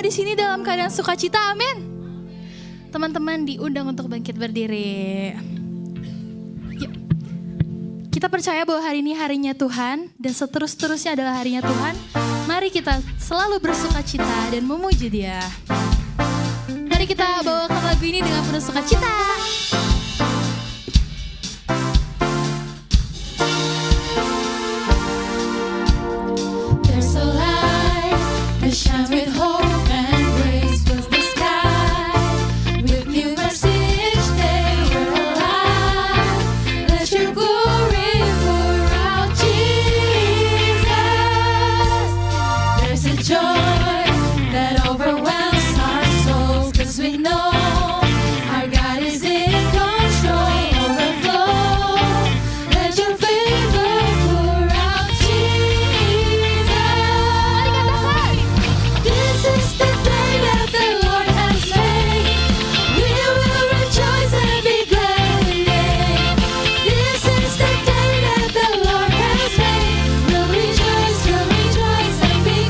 di sini dalam keadaan sukacita, amin. Teman-teman diundang untuk bangkit berdiri. Yuk. Kita percaya bahwa hari ini harinya Tuhan dan seterus-terusnya adalah harinya Tuhan. Mari kita selalu bersukacita dan memuji Dia. Mari kita bawakan lagu ini dengan penuh sukacita. Shines with hope and grace fills the sky. With new mercy each day we're alive. Let your glory pour out, Jesus. There's a joy that overwhelms our souls, 'cause we know our God is in control. Overflow. Let your favor pour out, Jesus. Mari katakan. This is the day that the Lord has made. We will rejoice and be glad in it. This is the day that the Lord has made. We'll rejoice and be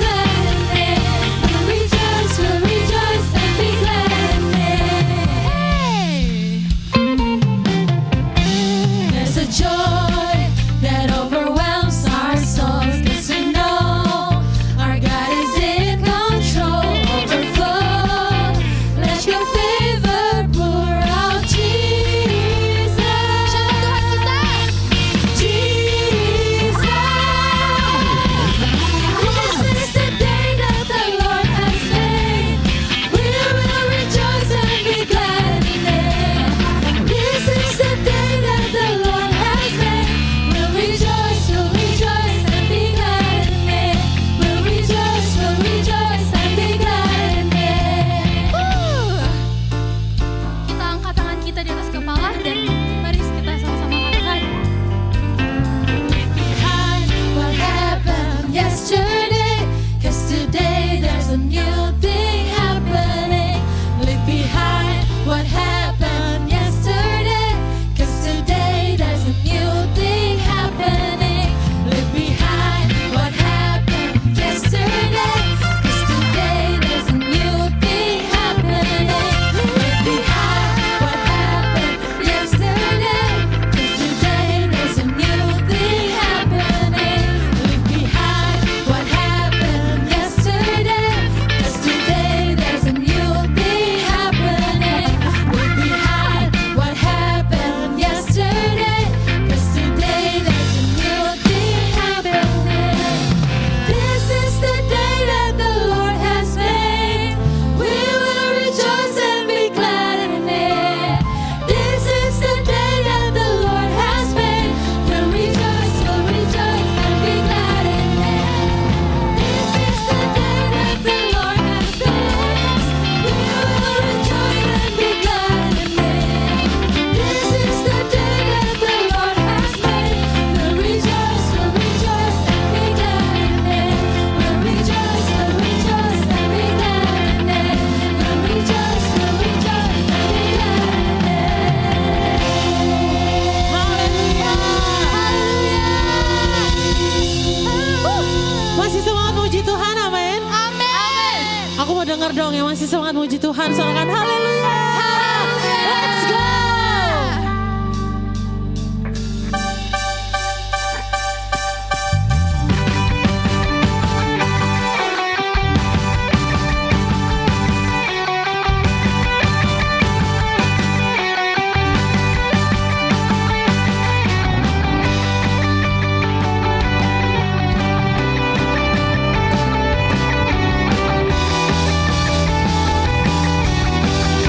glad in it. We'll rejoice and be glad in it. There's a joy that overwhelms our souls, 'cause we know our God is in control. Overflow. Let your favor pour out, Jesus. Siapa Tuhan kita? Jesus. This is the day that the Lord has made. We will rejoice and be glad in it. This is the day that the Lord has made. We'll rejoice and be glad in it. We'll rejoice and be glad in it. Kita angkat tangan kita di atas kepala dan mari kita sama-sama katakan. Behind what happened yesterday, 'cause today there's a new thing happening. Leave behind what happened yesterday, 'cause today there's a new thing happening. Leave behind what happened yesterday, 'cause today there's a new thing happening. Leave behind what happened yesterday, 'cause today there's a new thing happening. Leave behind what happened yesterday, 'cause today there's a new thing happening. Leave behind what happened yesterday, 'cause today there's a new thing happening. This is the day that the Lord has made. We will rejoice and be glad in it. This is the day that the Lord has made. We'll rejoice and be glad in it. This is the day that the Lord has made. We will rejoice and be glad in it. This is the day that the Lord has made. We'll rejoice and be glad in it. We'll rejoice and be glad in it. We'll rejoice and be glad in it. Masih semangat muji Tuhan, amin. Amin. Aku mau dengar dong yang masih semangat muji Tuhan, soalkan haleluya. Let's go.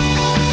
This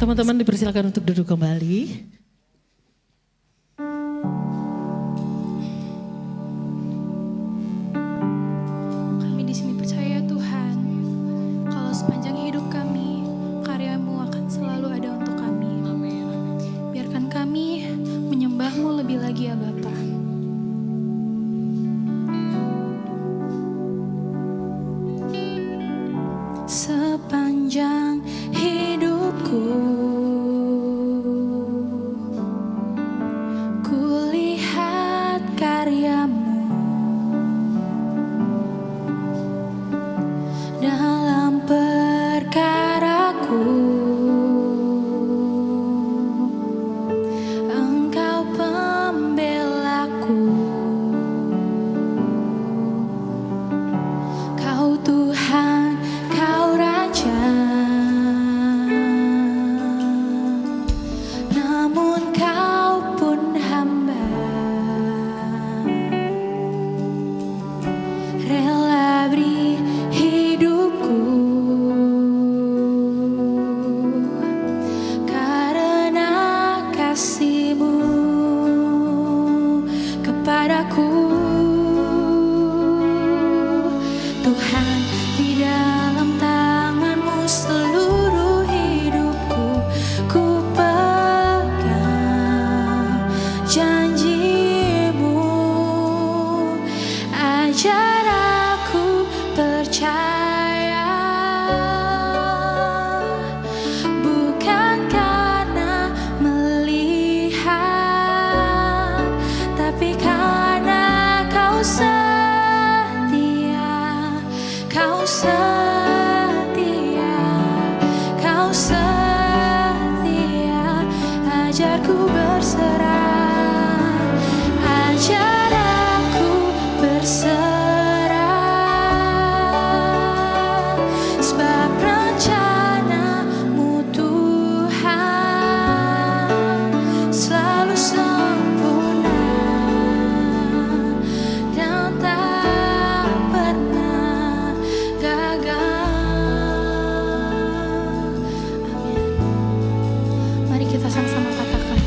Teman-teman dipersilakan untuk duduk kembali. Kami di sini percaya Tuhan, kalau sepanjang hidup kami, karya-Mu akan selalu ada untuk kami. Biarkan kami menyembah-Mu lebih lagi ya Bapa. Sepanjang hidupku, kulihat karya-Mu dalam perkaraku. Engkau pembelaku, Kau Tuhan, Kau Raja. Namun Kau pun hamba, rela beri hidupku karena kasih-Mu kepadaku. Tuhan, di dalam tangan-Mu seluruh hidupku ku pegang janji-Mu. Ajar aku percaya, bukan karena melihat, tapi karena Kau setia, Kau setia, Kau setia. Ajarku berserah, ajar aku berserah, sebab rencana-Mu Tuhan selalu sempurna dan tak pernah gagal. Amin. Mari kita sama-sama katakan,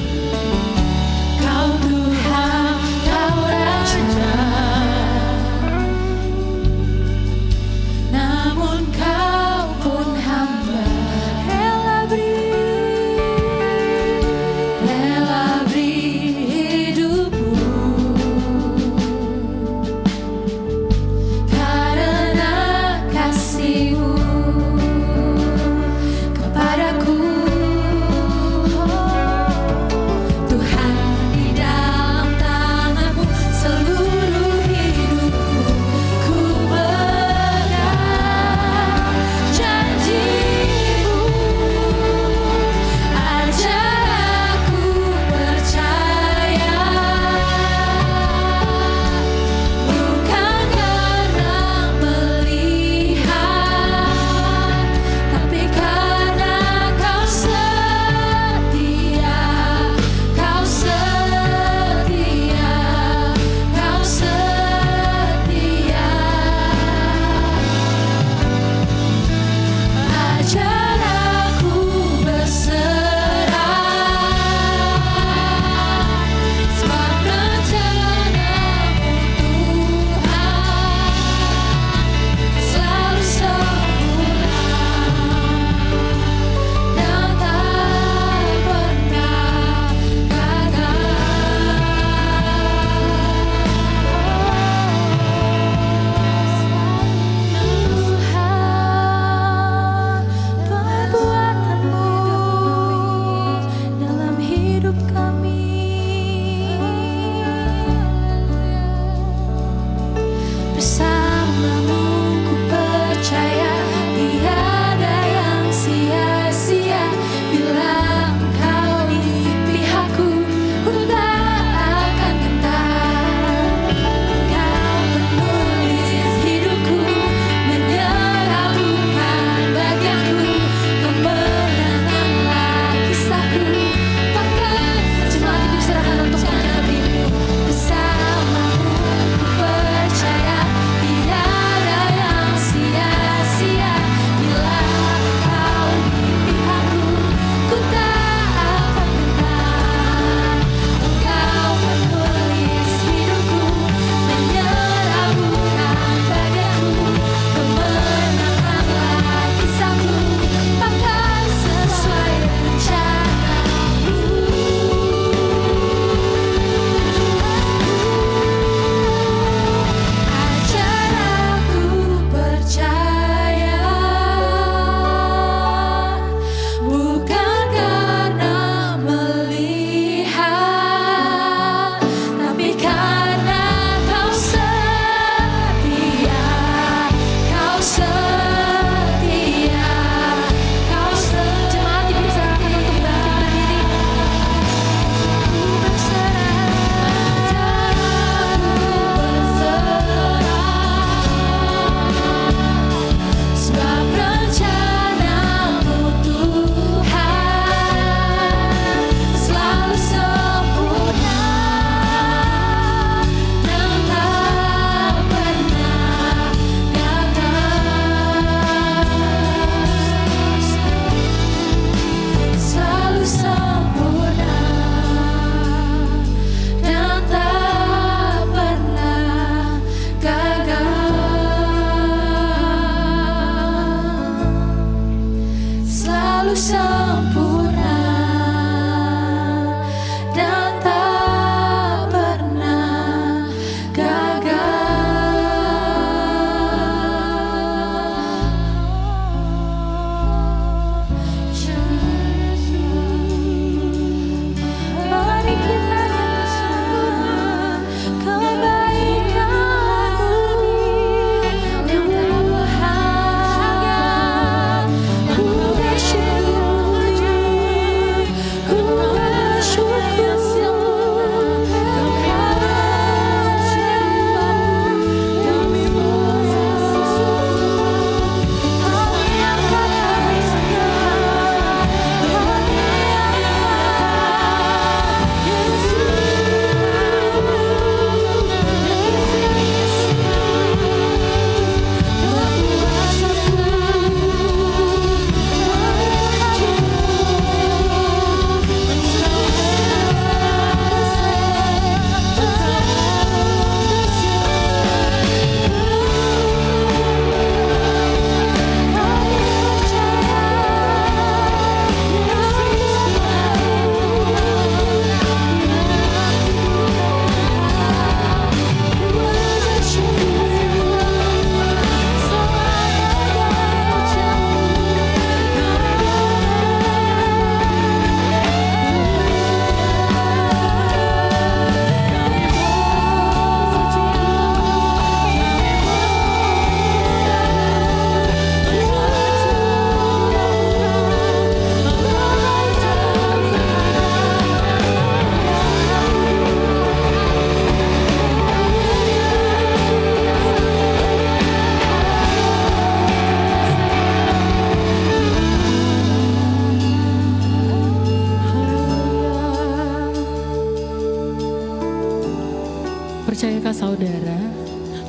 Tahukah saudara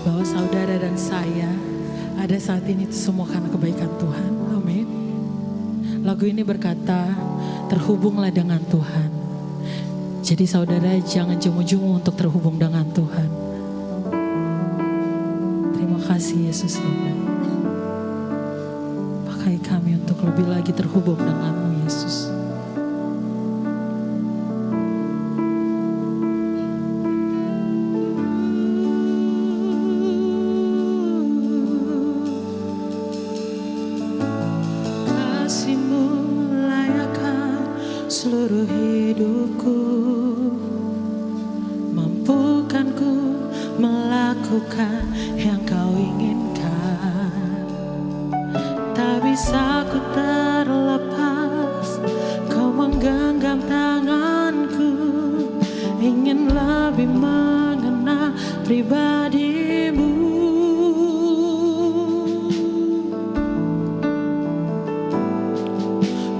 bahwa saudara dan saya ada saat ini itu semua karena kebaikan Tuhan. Amin. Lagu ini berkata, terhubunglah dengan Tuhan. Jadi saudara jangan jemu-jemu untuk terhubung dengan Tuhan. Terima kasih Yesus Tuhan. Pakai kami untuk lebih lagi terhubung dengan-Mu Yesus. Kasih-Mu layakkan seluruh hidupku, mampukan ku melakukan yang Kau inginkan. Tak bisa ku terlepas, Kau menggenggam tanganku, ingin lebih mengenal pribadi-Mu.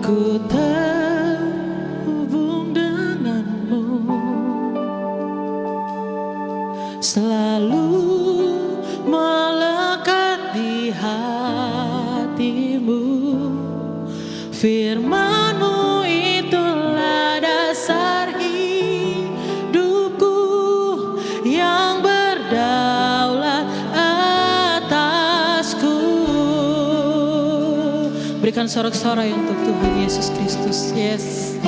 Ku terhubung denganmu, selalu melekat di hatimu. Firman-Mu itulah dasar hidupku yang berdaulat atasku. Berikan sorak-sorai untuk Tuhan Yesus Kristus. Yes.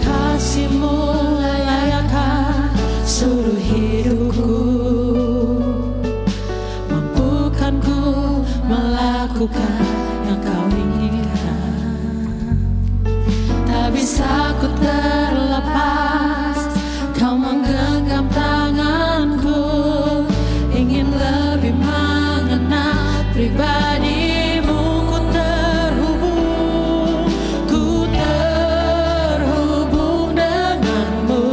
Kasih-Mu layakkan seluruh hidupku, mampukan ku melakukan yang Kau inginkan. Tak bisa ku terlepas, Kau menggenggam tanganku, ingin lebih mengenal pribadi-Mu. Ku terhubung denganmu,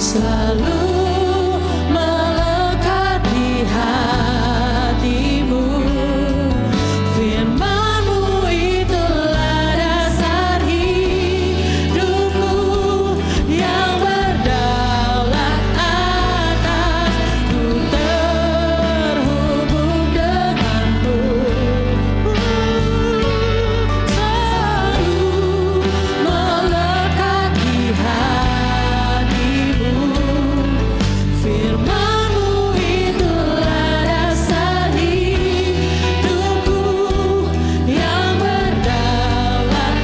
selalu melekat di hatimu. Firman-Mu itulah dasar hidupku yang berdaulat atasku. Terhubung denganmu, selalu melekat di hatimu. Firman-Mu itulah dasar hidupku yang berdaulat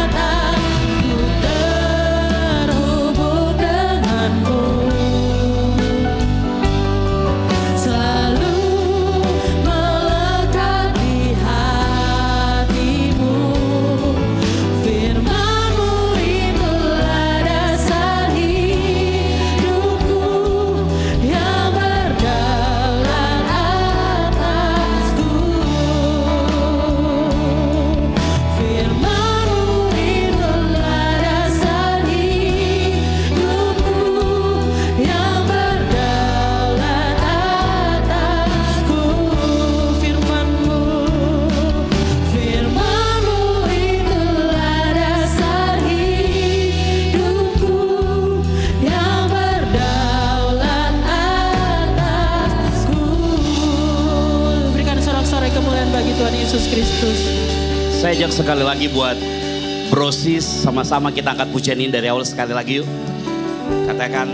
atasku. Terhubung denganmu, selalu melekat di hatimu. Firman-Mu itulah dasar hidupku yang berdaulat atasku. Firman-Mu itulah dasar hidupku yang berdaulat atasku. Firman-Mu, Firman-Mu itulah dasar hidupku yang berdaulat atasku. Berikan sorak-sorai kemuliaan bagi Tuhan Yesus Kristus. Saya ajak sekali lagi buat brosis, sama-sama kita angkat pujian ini dari awal sekali lagi yuk. Katakan,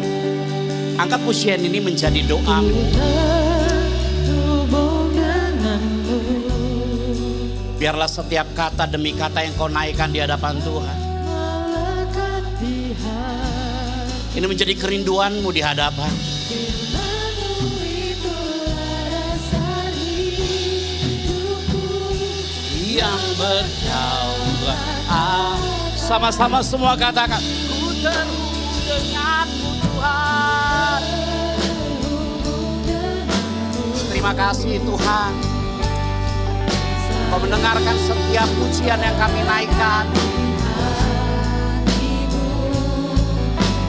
angkat pujian ini menjadi doamu. Terhubung denganmu, Biarlah setiap kata demi kata yang kau naikkan di hadapan Tuhan, melekat di hati. ini menjadi kerinduanmu di hadapan. Firman-Mu itulah dasar hidupku Yang berdaulat. Sama-sama semua katakan, ku terhubung denganmu Tuhan. Terima kasih Tuhan, Kau mendengarkan setiap pujian yang kami naikkan.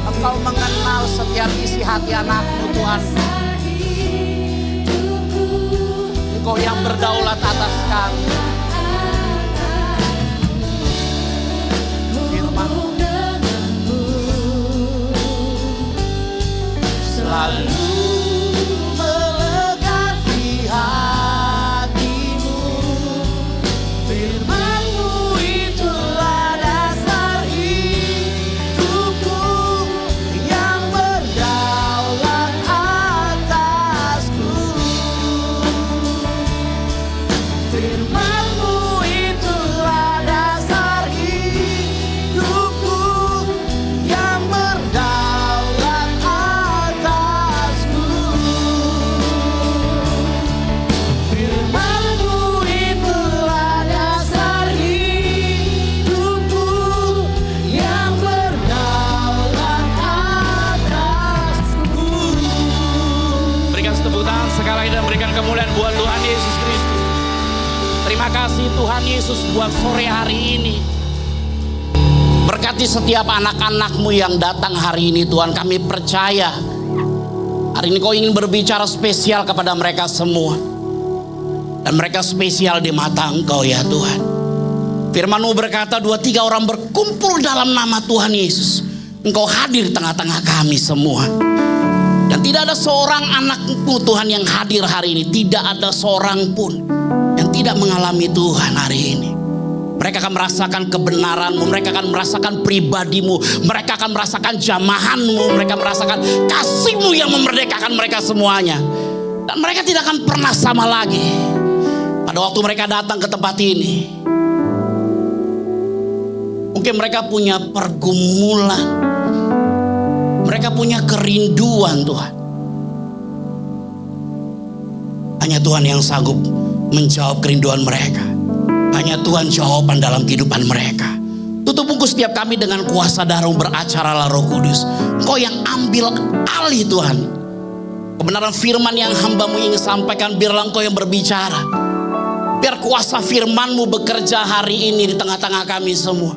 Engkau mengenal setiap isi hati anak-Mu Tuhan. Engkau yang berdaulat atas kami. Firman-Mu Firman-Mu itulah dasar hidupku yang berdaulat atasku. Firman-Mu itulah dasar hidupku yang berdaulat atasku. Berikan tepuk tangan sekali lagi dan berikan kemuliaan buat Tuhan Yesus Kristus. Terima kasih Tuhan Yesus buat sore hari ini. Berkati setiap anak-anak-Mu yang datang hari ini Tuhan. Kami percaya hari ini Kau ingin berbicara spesial kepada mereka semua. Dan mereka spesial di mata Engkau ya Tuhan. Firman-Mu berkata 2-3 orang berkumpul dalam nama Tuhan Yesus, Engkau hadir di tengah-tengah kami semua. Dan tidak ada seorang anak-Mu Tuhan yang hadir hari ini. Tidak ada seorang pun yang tidak mengalami Tuhan hari ini. Mereka akan merasakan kebenaran-Mu, mereka akan merasakan pribadi-Mu, mereka akan merasakan jamahan-Mu, mereka merasakan kasih-Mu yang memerdekakan mereka semuanya. Dan mereka tidak akan pernah sama lagi. Pada waktu mereka datang ke tempat ini, mungkin mereka punya pergumulan, mereka punya kerinduan Tuhan. Hanya Tuhan yang sanggup menjawab kerinduan mereka. Hanya Tuhan jawaban dalam kehidupan mereka. Tutup bungkus setiap kami dengan kuasa darah-Mu, beracaralah Roh Kudus. Engkau yang ambil alih Tuhan. Kebenaran firman yang hamba-Mu ingin sampaikan, biarlah Engkau yang berbicara. Biar kuasa firman-Mu bekerja hari ini di tengah-tengah kami semua.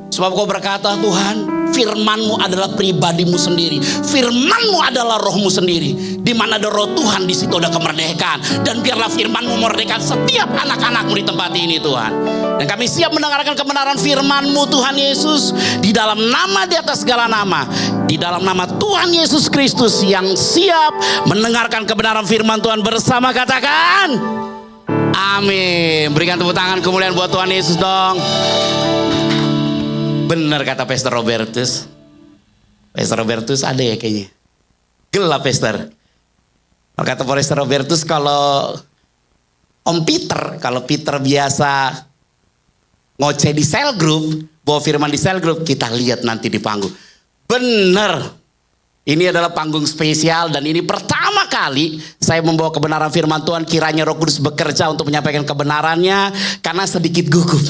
Sebab Kau berkata Tuhan, firman-Mu adalah pribadi-Mu sendiri. Firman-Mu adalah Roh-Mu sendiri. Di mana ada Roh Tuhan, di situ ada kemerdekaan. Dan biarlah firman-Mu memerdekakan setiap anak-anak-Mu di tempat ini Tuhan. Dan kami siap mendengarkan kebenaran firman-Mu Tuhan Yesus. Di dalam nama di atas segala nama. Di dalam nama Tuhan Yesus Kristus yang siap mendengarkan kebenaran firman Tuhan bersama, katakan amin. Berikan tepuk tangan kemuliaan buat Tuhan Yesus dong. Benar kata Pastor Robertus. Pastor Robertus ada ya kayaknya. Gelap Pastor. Kata Pastor Robertus kalau Om Peter, kalau Peter biasa ngoceh di cell group, bawa firman di cell group, kita lihat nanti di panggung. Benar. Ini adalah panggung spesial dan ini pertama kali saya membawa kebenaran firman Tuhan. Kiranya Roh Kudus bekerja untuk menyampaikan kebenarannya karena sedikit gugup.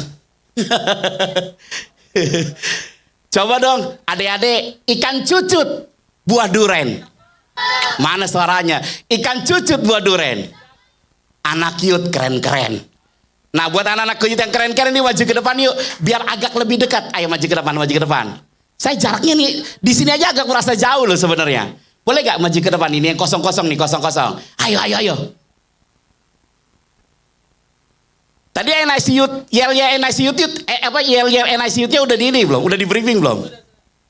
Coba dong adik-adik, ikan cucut buah duren. Mana suaranya? Ikan cucut buah duren. Anak cute keren-keren. Nah buat anak-anak cute yang keren-keren ini maju ke depan yuk. Biar agak lebih dekat. Ayo maju ke depan, maju ke depan. Saya jaraknya nih di sini aja agak merasa jauh loh sebenarnya. Boleh gak maju ke depan? Ini yang kosong-kosong nih, kosong-kosong. Ayo, ayo, ayo. Tadi NICU, yel-yel NICU, yel-yel NICU-nya udah di ini belum? Udah di briefing belum?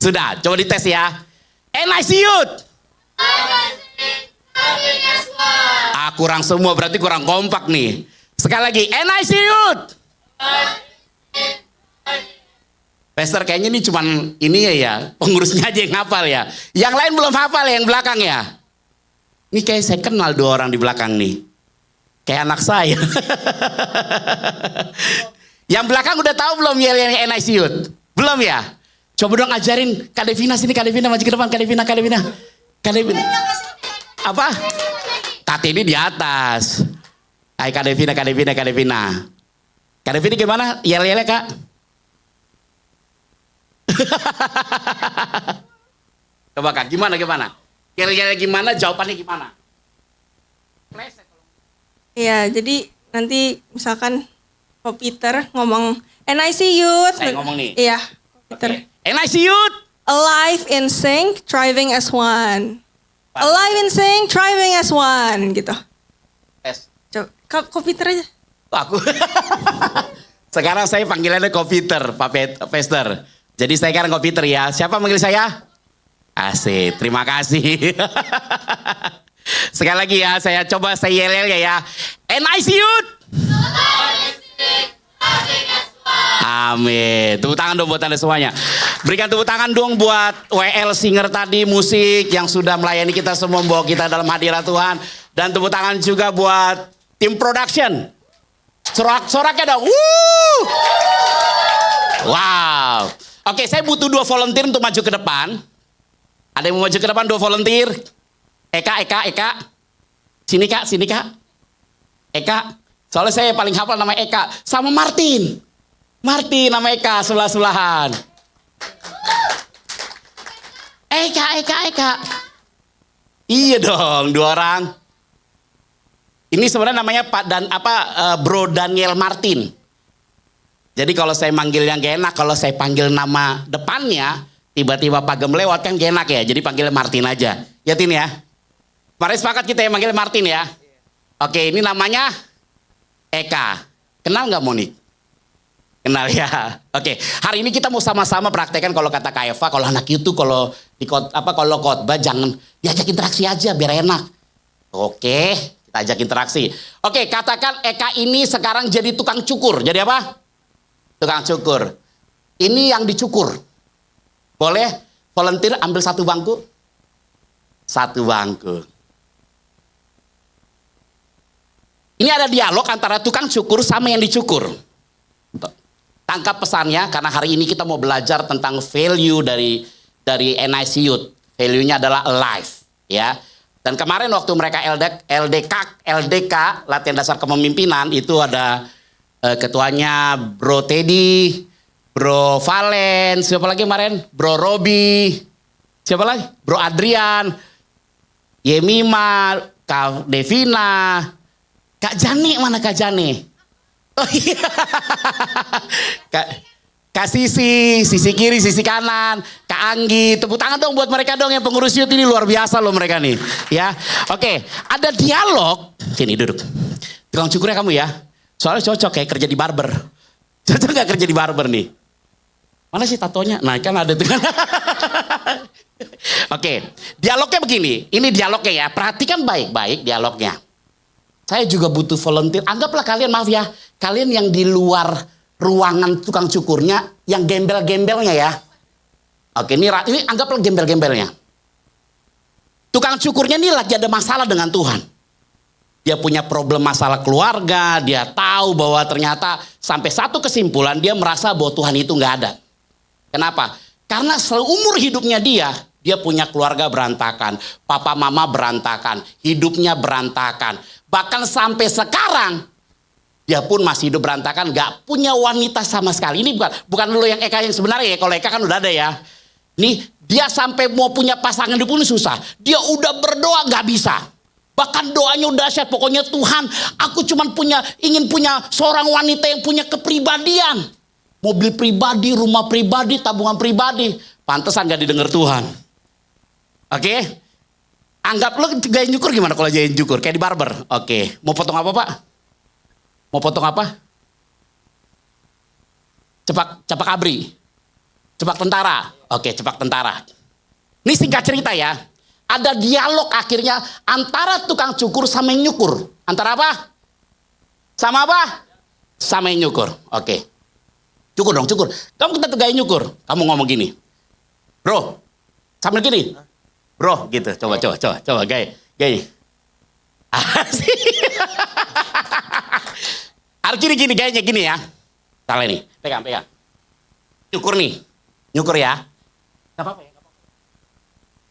Sudah, coba dites ya. NICU. Kurang semua, berarti kurang kompak nih. Sekali lagi, NICU. Pastor kayaknya ini cuman ini ya, pengurusnya aja yang hafal ya. Yang lain belum hafal yang belakang ya. Ini kayak saya kenal 2 orang di belakang nih. Kayak anak saya. Yang belakang udah tahu belum yang NICU? Belum ya? Coba dong ajarin Kak Devina sini, Kak Devina maju ke depan, Kak Devina, Kak Devina. Kak Devina. Apa? Kak ini di atas. Hai Kak Devina, Kak Devina, Kak Devina. Kak Devina gimana? Yel-yelnya Kak? Coba Kak, gimana? Yel-yelnya gimana? Jawabannya gimana? Iya, jadi nanti misalkan Ko Peter ngomong NICU. Saya ngomong nih. Iya, Peter. Okay. NICU. Alive in sync, thriving as one. Alive in sync, thriving as one, gitu. Tes. Coba Ko Peter aja. Aku. Sekarang saya panggilannya Ko Peter, Pak Pastor. Jadi saya sekarang Ko Peter ya. Siapa manggil saya? Asik, terima kasih. Sekali lagi ya, saya coba saya yel ya. NICU. Amin. Tepuk tangan dong buat Anda semuanya. Berikan tepuk tangan dong buat WL Singer tadi, musik yang sudah melayani kita semua, membawa kita dalam hadirat Tuhan. Dan tepuk tangan juga buat tim production. Sorak-soraknya dong. Wuh. Wow. Oke, saya butuh 2 volunteer untuk maju ke depan. Ada yang mau maju ke depan 2 volunteer? Eka. Sini Kak. Eka. Soalnya saya paling hafal nama Eka. Sama Martin nama Eka, sebelah-sebelahan. Eka. Iya dong, 2 orang. Ini sebenarnya namanya Bro Daniel Martin. Jadi kalau saya manggil yang gak enak, kalau saya panggil nama depannya, tiba-tiba Pak Gem lewat kan gak enak ya. Jadi panggilnya Martin aja. Ya Tin ya. Mari sepakat kita ya manggil Martin ya. Oke, ini namanya Eka. Kenal nggak Monik? Kenal ya. Oke, hari ini kita mau sama-sama praktekkan kalau kata Kak Eva, kalau anak itu kalau kalau khotbah jangan diajak interaksi aja biar enak. Oke, kita ajak interaksi. Oke, katakan Eka ini sekarang jadi tukang cukur. Jadi apa? Tukang cukur. Ini yang dicukur. Boleh volunteer ambil 1 bangku? 1 bangku. Ini ada dialog antara tukang cukur sama yang dicukur. Tangkap pesannya karena hari ini kita mau belajar tentang value dari NIC Youth. Value-nya adalah alive, ya. Dan kemarin waktu mereka LDK latihan dasar kepemimpinan itu ada ketuanya Bro Teddy, Bro Valen, siapa lagi kemarin? Bro Robi, siapa lagi? Bro Adrian, Yemima, Kak Devina, Kak Jani, mana Kak Jani? Oh iya. Kak Sisi kiri, Sisi kanan, Kak Anggi, tepuk tangan dong buat mereka dong yang pengurus youth ini luar biasa loh mereka nih, ya. Oke, ada dialog. Sini duduk. Tukang cukurnya kamu ya. Soalnya cocok kayak kerja di barber. Cocok gak kerja di barber nih? Mana sih tatonya? Nah kan ada tuh. Oke, dialognya begini. Ini dialognya ya. Perhatikan baik-baik dialognya. Saya juga butuh volunteer. Anggaplah kalian, maaf ya, kalian yang di luar ruangan tukang cukurnya, yang gembel-gembelnya ya. Oke, ini anggaplah gembel-gembelnya. Tukang cukurnya ini lagi ada masalah dengan Tuhan. Dia punya problem masalah keluarga, dia tahu bahwa ternyata sampai satu kesimpulan dia merasa bahwa Tuhan itu nggak ada. Kenapa? Karena seumur hidupnya dia punya keluarga berantakan, papa mama berantakan, hidupnya berantakan. Bahkan sampai sekarang dia pun masih hidup berantakan, gak punya wanita sama sekali. Ini bukan lo yang Eka yang sebenarnya ya, kalau Eka kan udah ada ya. Nih dia sampai mau punya pasangan pun susah. Dia udah berdoa gak bisa. Bahkan doanya udah dahsyat. Pokoknya Tuhan, aku cuma ingin punya seorang wanita yang punya kepribadian. Mobil pribadi, rumah pribadi, tabungan pribadi. Pantesan gak didengar Tuhan. Oke. Anggap lo gaya nyukur gimana kalau gaya nyukur? Kayak di barber. Oke. Mau potong apa Pak? Mau potong apa? Cepak abri. Cepak tentara. Oke, cepak tentara. Ini singkat cerita ya. Ada dialog akhirnya antara tukang cukur sama yang nyukur. Antara apa? Sama apa? Sama yang nyukur. Oke. Cukur dong, cukur. Kamu kita tuh gaya nyukur. Kamu ngomong gini. Bro, sambil gini. Bro, gitu. Coba gaya. Asik. Harus gini, gayanya gini ya. Salah nih, pegang. Nyukur nih. Nyukur ya. Gak apa-apa ya,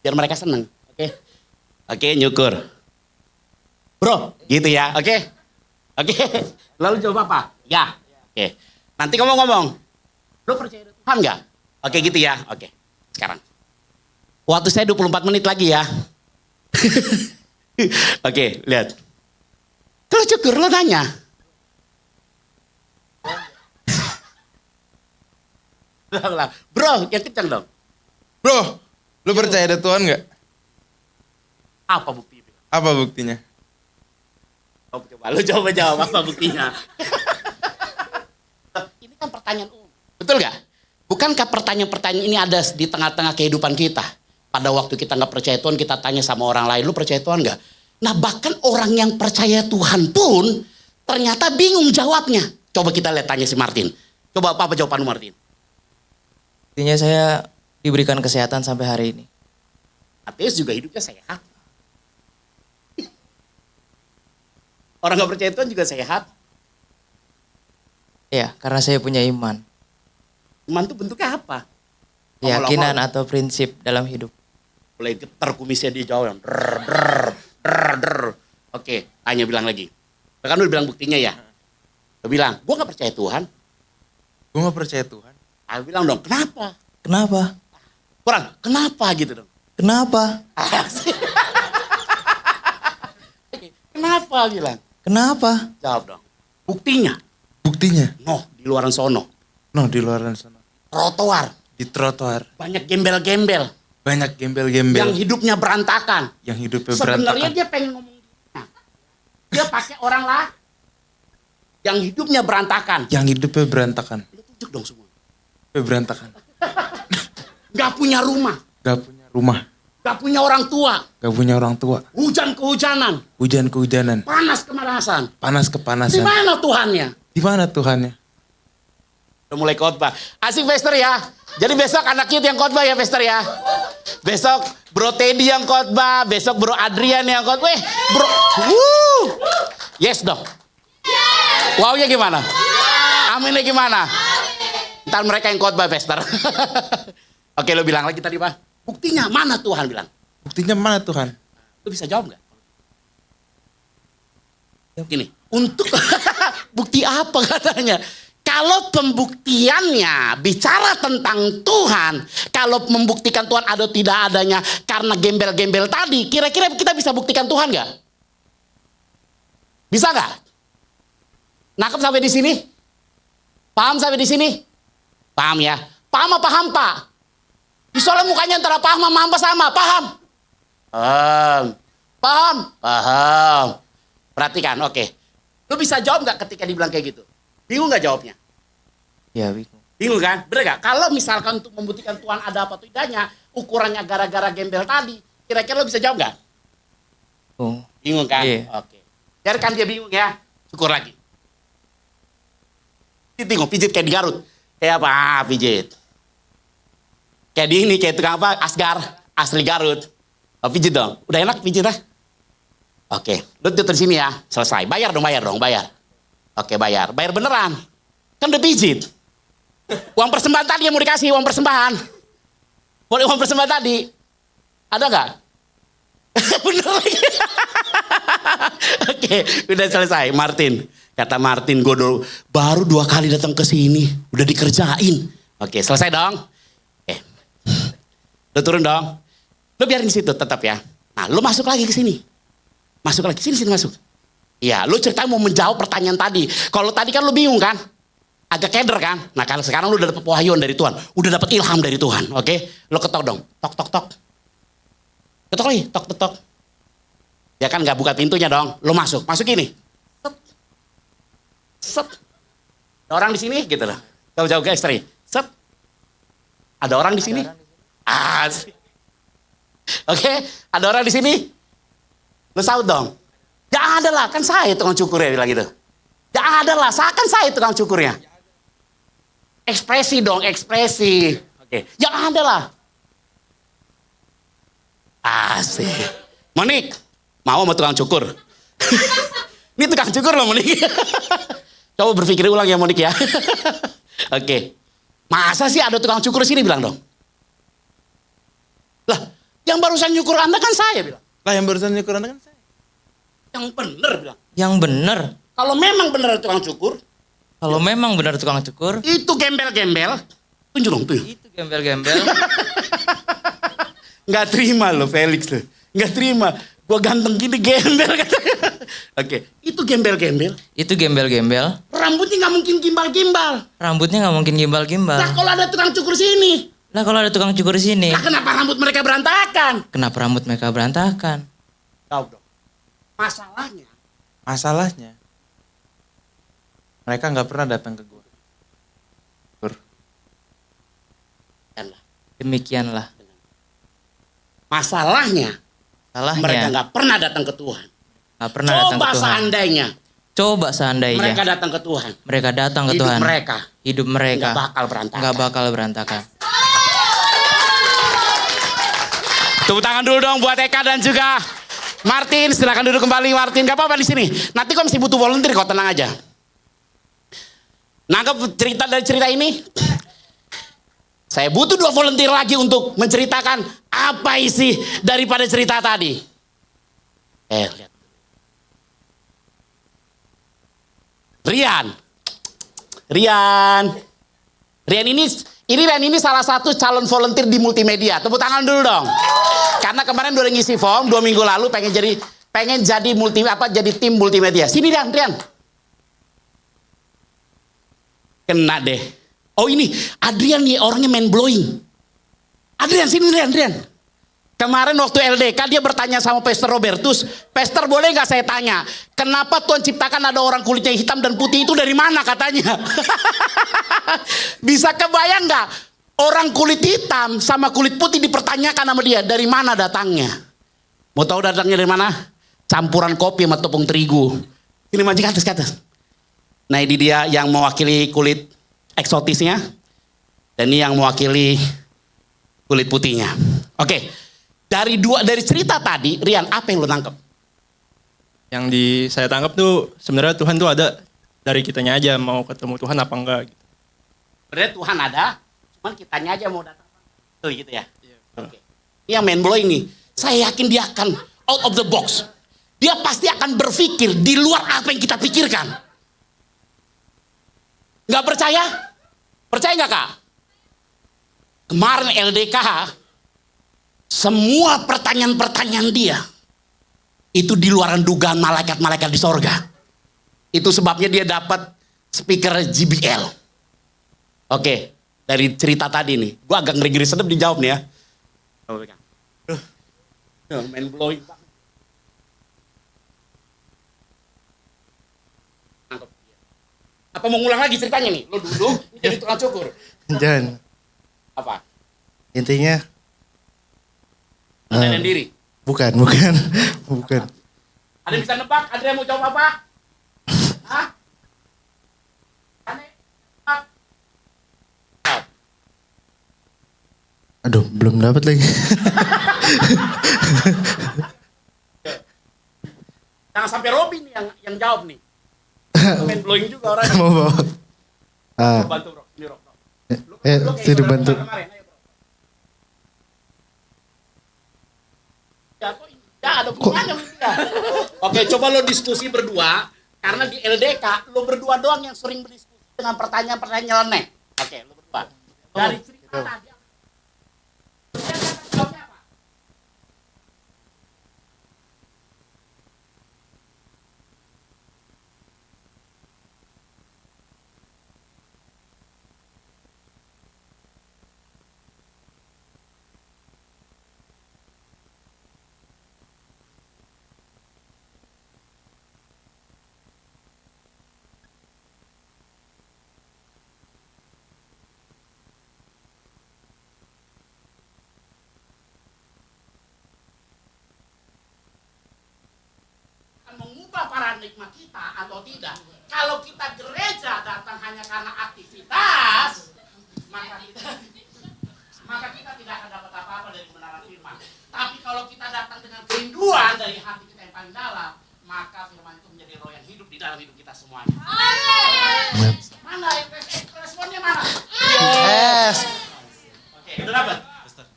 biar mereka seneng. Oke, nyukur. Bro, gitu ya. Oke. Lalu coba apa? Ya. Oke. Nanti kamu ngomong. Bro, percaya Tuhan gak? Oke, gitu ya. Oke. Sekarang. Waktu saya 24 menit lagi ya. Oke, lihat. Kalau cukur lo nanya. Bro, yang kencang dong. Bro, lu percaya ada Tuhan nggak? Apa buktinya? Apa buktinya? Lu coba jawab apa buktinya? Ini kan pertanyaan umum. Betul gak? Bukankah pertanyaan-pertanyaan ini ada di tengah-tengah kehidupan kita? Pada waktu kita gak percaya Tuhan, kita tanya sama orang lain, lu percaya Tuhan gak? Nah bahkan orang yang percaya Tuhan pun ternyata bingung jawabnya. Coba kita lihat tanya si Martin. Coba apa jawaban Martin? Artinya saya diberikan kesehatan sampai hari ini. Ateis juga hidupnya sehat. Orang gak percaya Tuhan juga sehat. Ya, karena saya punya iman. Iman itu bentuknya apa? Keyakinan Ngomong-ngomong. atau prinsip dalam hidup. Mulai getar kumisnya dia jauh yang der. Oke, hanya bilang lagi. Kan lu bilang buktinya ya. Lu bilang, gue gak percaya Tuhan. Gue gak percaya Tuhan. Aku bilang dong, kenapa? Kenapa? Kurang, kenapa gitu dong. Kenapa? Kenapa bilang? Kenapa? Jawab dong. Buktinya, Buktinya, di luaran sono. di luar sana. Trotoar, Di trotoar, banyak gembel-gembel. banyak Yang gembel-gembel hidupnya berantakan. yang hidupnya Sebenarnya berantakan. dia pengen ngomong gini. Dia pakai orang lah yang hidupnya berantakan. Yang hidupnya berantakan. Lu tunjuk dong semua. Hidupnya berantakan. Gak punya rumah, Gak punya rumah, gak punya orang tua, gak punya orang tua, hujan kehujanan, hujan kehujanan, panas kemarasan. panas Di kepanasan. mana Tuhannya? Di mana Tuhannya? Udah mulai khotbah. Asik Pastor ya. Jadi besok anak youth yang khotbah ya Pastor ya. Besok Bro Teddy yang khotbah, besok Bro Adrian yang khotbah. Bro, yes dong. Wow-nya gimana? Aminnya gimana? Ntar mereka yang khotbah Pastor. Oke, lo bilang lagi tadi Pak. Buktinya mana Tuhan bilang? Buktinya mana Tuhan? Lo bisa jawab nggak? Gini, untuk bukti apa katanya? Kalau pembuktiannya bicara tentang Tuhan, kalau membuktikan Tuhan ada atau tidak adanya karena gembel-gembel tadi, kira-kira kita bisa buktikan Tuhan nggak? Bisa nggak? Nangkep sampai di sini? Paham sampai di sini? Paham ya? Paham apa hampa? Soalnya mukanya antara paham sama hampa sama, paham? Paham. Paham? Paham. Perhatikan, oke. Lu bisa jawab nggak ketika dibilang kayak gitu? Bingung nggak jawabnya? Ya, bingung. Bingung kan? Bener nggak? Kalau misalkan untuk membuktikan Tuhan ada apa atau tidaknya, ukurannya gara-gara gembel tadi, kira-kira lo bisa jawab nggak? Oh. Bingung kan? Iya. Oke. Biarkan dia bingung ya. Syukur lagi. Tengok, pijit kayak di Garut. Kayak apa? Pijit. Kayak di ini, kayak tukang apa? Asgar. Asli Garut. Oh, pijit dong. Udah enak pijit lah. Oke. Lu tutup di sini ya. Selesai. Bayar dong. Oke, bayar. Bayar beneran. Kan udah pijit. Uang persembahan tadi yang mau dikasih, uang persembahan. Boleh uang persembahan tadi. Ada nggak? Bener lagi. Oke, udah selesai. Martin. Kata Martin, gue baru 2 kali datang ke sini. Udah dikerjain. Oke, selesai dong. Oke. Lu turun dong. Lu biarin di situ tetap ya. Nah, lu masuk lagi ke sini. Masuk lagi. Sini masuk. Iya, lu ceritanya mau menjawab pertanyaan tadi. Kalau tadi kan lu bingung kan? Agak keder kan? Nah, kalau sekarang lu udah dapet pewahyuan dari Tuhan. Udah dapet ilham dari Tuhan, oke? Lu ketok dong. Tok. Ketok lagi, tok. Ya kan gak buka pintunya dong. Lu masuk ini. Set. Ada orang di sini gitu loh. Jauh-jauh ke istri. Set. Ada orang di sini? Asik. Oke, ada orang di sini? Lu saut dong. Ya ada lah, kan saya tukang cukurnya bilang gitu. Ya ada lah, kan saya tukang cukurnya. Ekspresi dong, ekspresi. Oke, ya ada lah. Asik. Monik, mau sama tukang cukur? Ini tukang cukur loh Monik. Coba berpikir ulang ya Monik ya. Oke. Masa sih ada tukang cukur sini bilang dong? Lah, yang barusan nyukur Anda kan saya bilang. Lah yang barusan nyukur Anda kan saya. Yang bener bilang. Yang benar. Kalau memang bener ada tukang cukur, Kalau memang benar tukang cukur, itu gembel-gembel. Tunjuk dong tuh. itu gembel-gembel. Nggak terima loh Felix loh. Nggak terima. Gua ganteng gini gembel katanya. Oke, itu gembel-gembel. Itu gembel-gembel. Rambutnya nggak mungkin gimbal-gimbal. Rambutnya nggak mungkin gimbal-gimbal. Nah kalau ada tukang cukur sini, Lah kalau ada tukang cukur di sini, nah kenapa rambut mereka berantakan? kenapa rambut mereka berantakan? Jawab dong. Masalahnya mereka nggak pernah datang ke gua. Janganlah. Demikianlah. Masalahnya Salahnya mereka nggak pernah datang ke Tuhan. nggak pernah datang Coba ke Tuhan. seandainya Coba seandainya mereka datang ke Tuhan, mereka datang ke hidup Tuhan, mereka hidup mereka nggak bakal berantakan. nggak bakal berantakan. Tepuk tangan dulu dong buat Eka dan juga Martin. Silakan duduk kembali Martin. Gak apa-apa di sini. Nanti kok mesti butuh volunteer kok, tenang aja. Nangkep cerita dari cerita ini? Saya butuh 2 volunteer lagi untuk menceritakan apa isi daripada cerita tadi. Lihat. Rian ini salah satu calon volunteer di multimedia. Tepuk tangan dulu dong. Karena kemarin udah ngisi form 2 minggu lalu pengen jadi jadi tim multimedia. Sini Rian. Kena deh. Oh ini Adrian nih orangnya mind blowing. Adrian sini Rian. Kemarin waktu LDK dia bertanya sama Pastor Robertus, Pastor boleh gak saya tanya, kenapa Tuhan ciptakan ada orang kulitnya hitam dan putih itu dari mana katanya? Bisa kebayang gak? Orang kulit hitam sama kulit putih dipertanyakan sama dia, dari mana datangnya? Mau tahu datangnya dari mana? Campuran kopi sama tepung terigu. Ini mancing ke atas. Nah ini dia yang mewakili kulit eksotisnya, dan ini yang mewakili kulit putihnya. Oke. Dari cerita tadi, Rian, apa yang lo tangkap? Yang saya tangkap tuh sebenarnya Tuhan tuh ada dari kitanya aja mau ketemu Tuhan apa enggak gitu. Sebenarnya Tuhan ada, cuman kitanya aja mau datang. Tuh gitu ya. Oke. Ini yang main blowing nih. Saya yakin dia akan out of the box. Dia pasti akan berpikir di luar apa yang kita pikirkan. Nggak percaya? Percaya nggak Kak? Kemarin LDK, semua pertanyaan-pertanyaan dia itu di luar dugaan malaikat-malaikat di sorga. Itu sebabnya dia dapat speaker JBL. Oke, dari cerita tadi nih, gue agak ngeri-ngeri sedep dijawab nih ya. Main blowing banget. Apa mau ngulang lagi ceritanya nih? Lo duduk jadi tukang cukur. Jangan. Apa? Intinya Percaya diri. bukan. Ada yang bisa nebak? Ada yang mau jawab apa? Hah? Ada yang nebak? Aduh, belum dapat lagi. Jangan sampai Robin nih yang jawab nih. Main blowing juga orangnya. Mau bawa. Bantu bro, ini bro. Sudah bantu. Ya ada gunanya ya. Oke, coba lo diskusi berdua. Karena di LDK, lo berdua doang yang sering berdiskusi dengan pertanyaan-pertanyaan nyeleneh. Oke, lo berdua. Dari cerita tadi. Jawabnya apa? Mengubah paradigma kita atau tidak. Kalau kita gereja datang hanya karena aktivitas, maka kita tidak akan dapat apa-apa dari kebenaran firman. Tapi kalau kita datang dengan kerinduan dari hati kita yang paling dalam, maka firman itu menjadi roh yang hidup di dalam hidup kita semuanya. Mana responnya mana? Yes. Oke, udah dapat?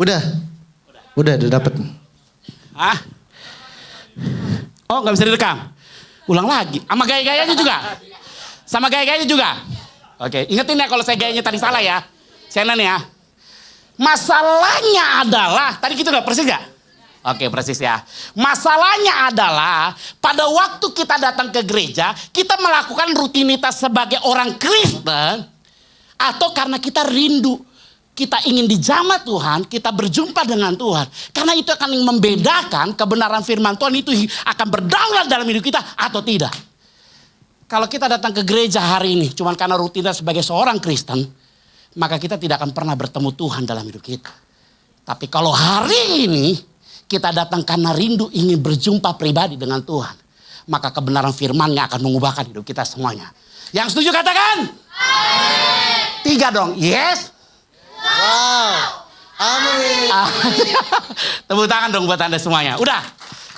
Udah dapat. Hah? Oh, nggak bisa direkam. Ulang lagi. Sama gaya-gayanya juga. Oke, ingetin ya kalau saya gayanya tadi salah ya. Senen ya. Masalahnya adalah, tadi gitu nggak persis nggak? Oke, persis ya. Masalahnya adalah pada waktu kita datang ke gereja, kita melakukan rutinitas sebagai orang Kristen, atau karena kita rindu. Kita ingin dijamah Tuhan, kita berjumpa dengan Tuhan. Karena itu akan membedakan kebenaran firman Tuhan itu akan berdaulat dalam hidup kita atau tidak. Kalau kita datang ke gereja hari ini cuma karena rutinitas sebagai seorang Kristen, maka kita tidak akan pernah bertemu Tuhan dalam hidup kita. Tapi kalau hari ini kita datang karena rindu ingin berjumpa pribadi dengan Tuhan, maka kebenaran firman-Nya akan mengubahkan hidup kita semuanya. Yang setuju katakan? Amin. 3 dong. Yes. Wow. Amin. Tepuk tangan dong buat Anda semuanya. Udah?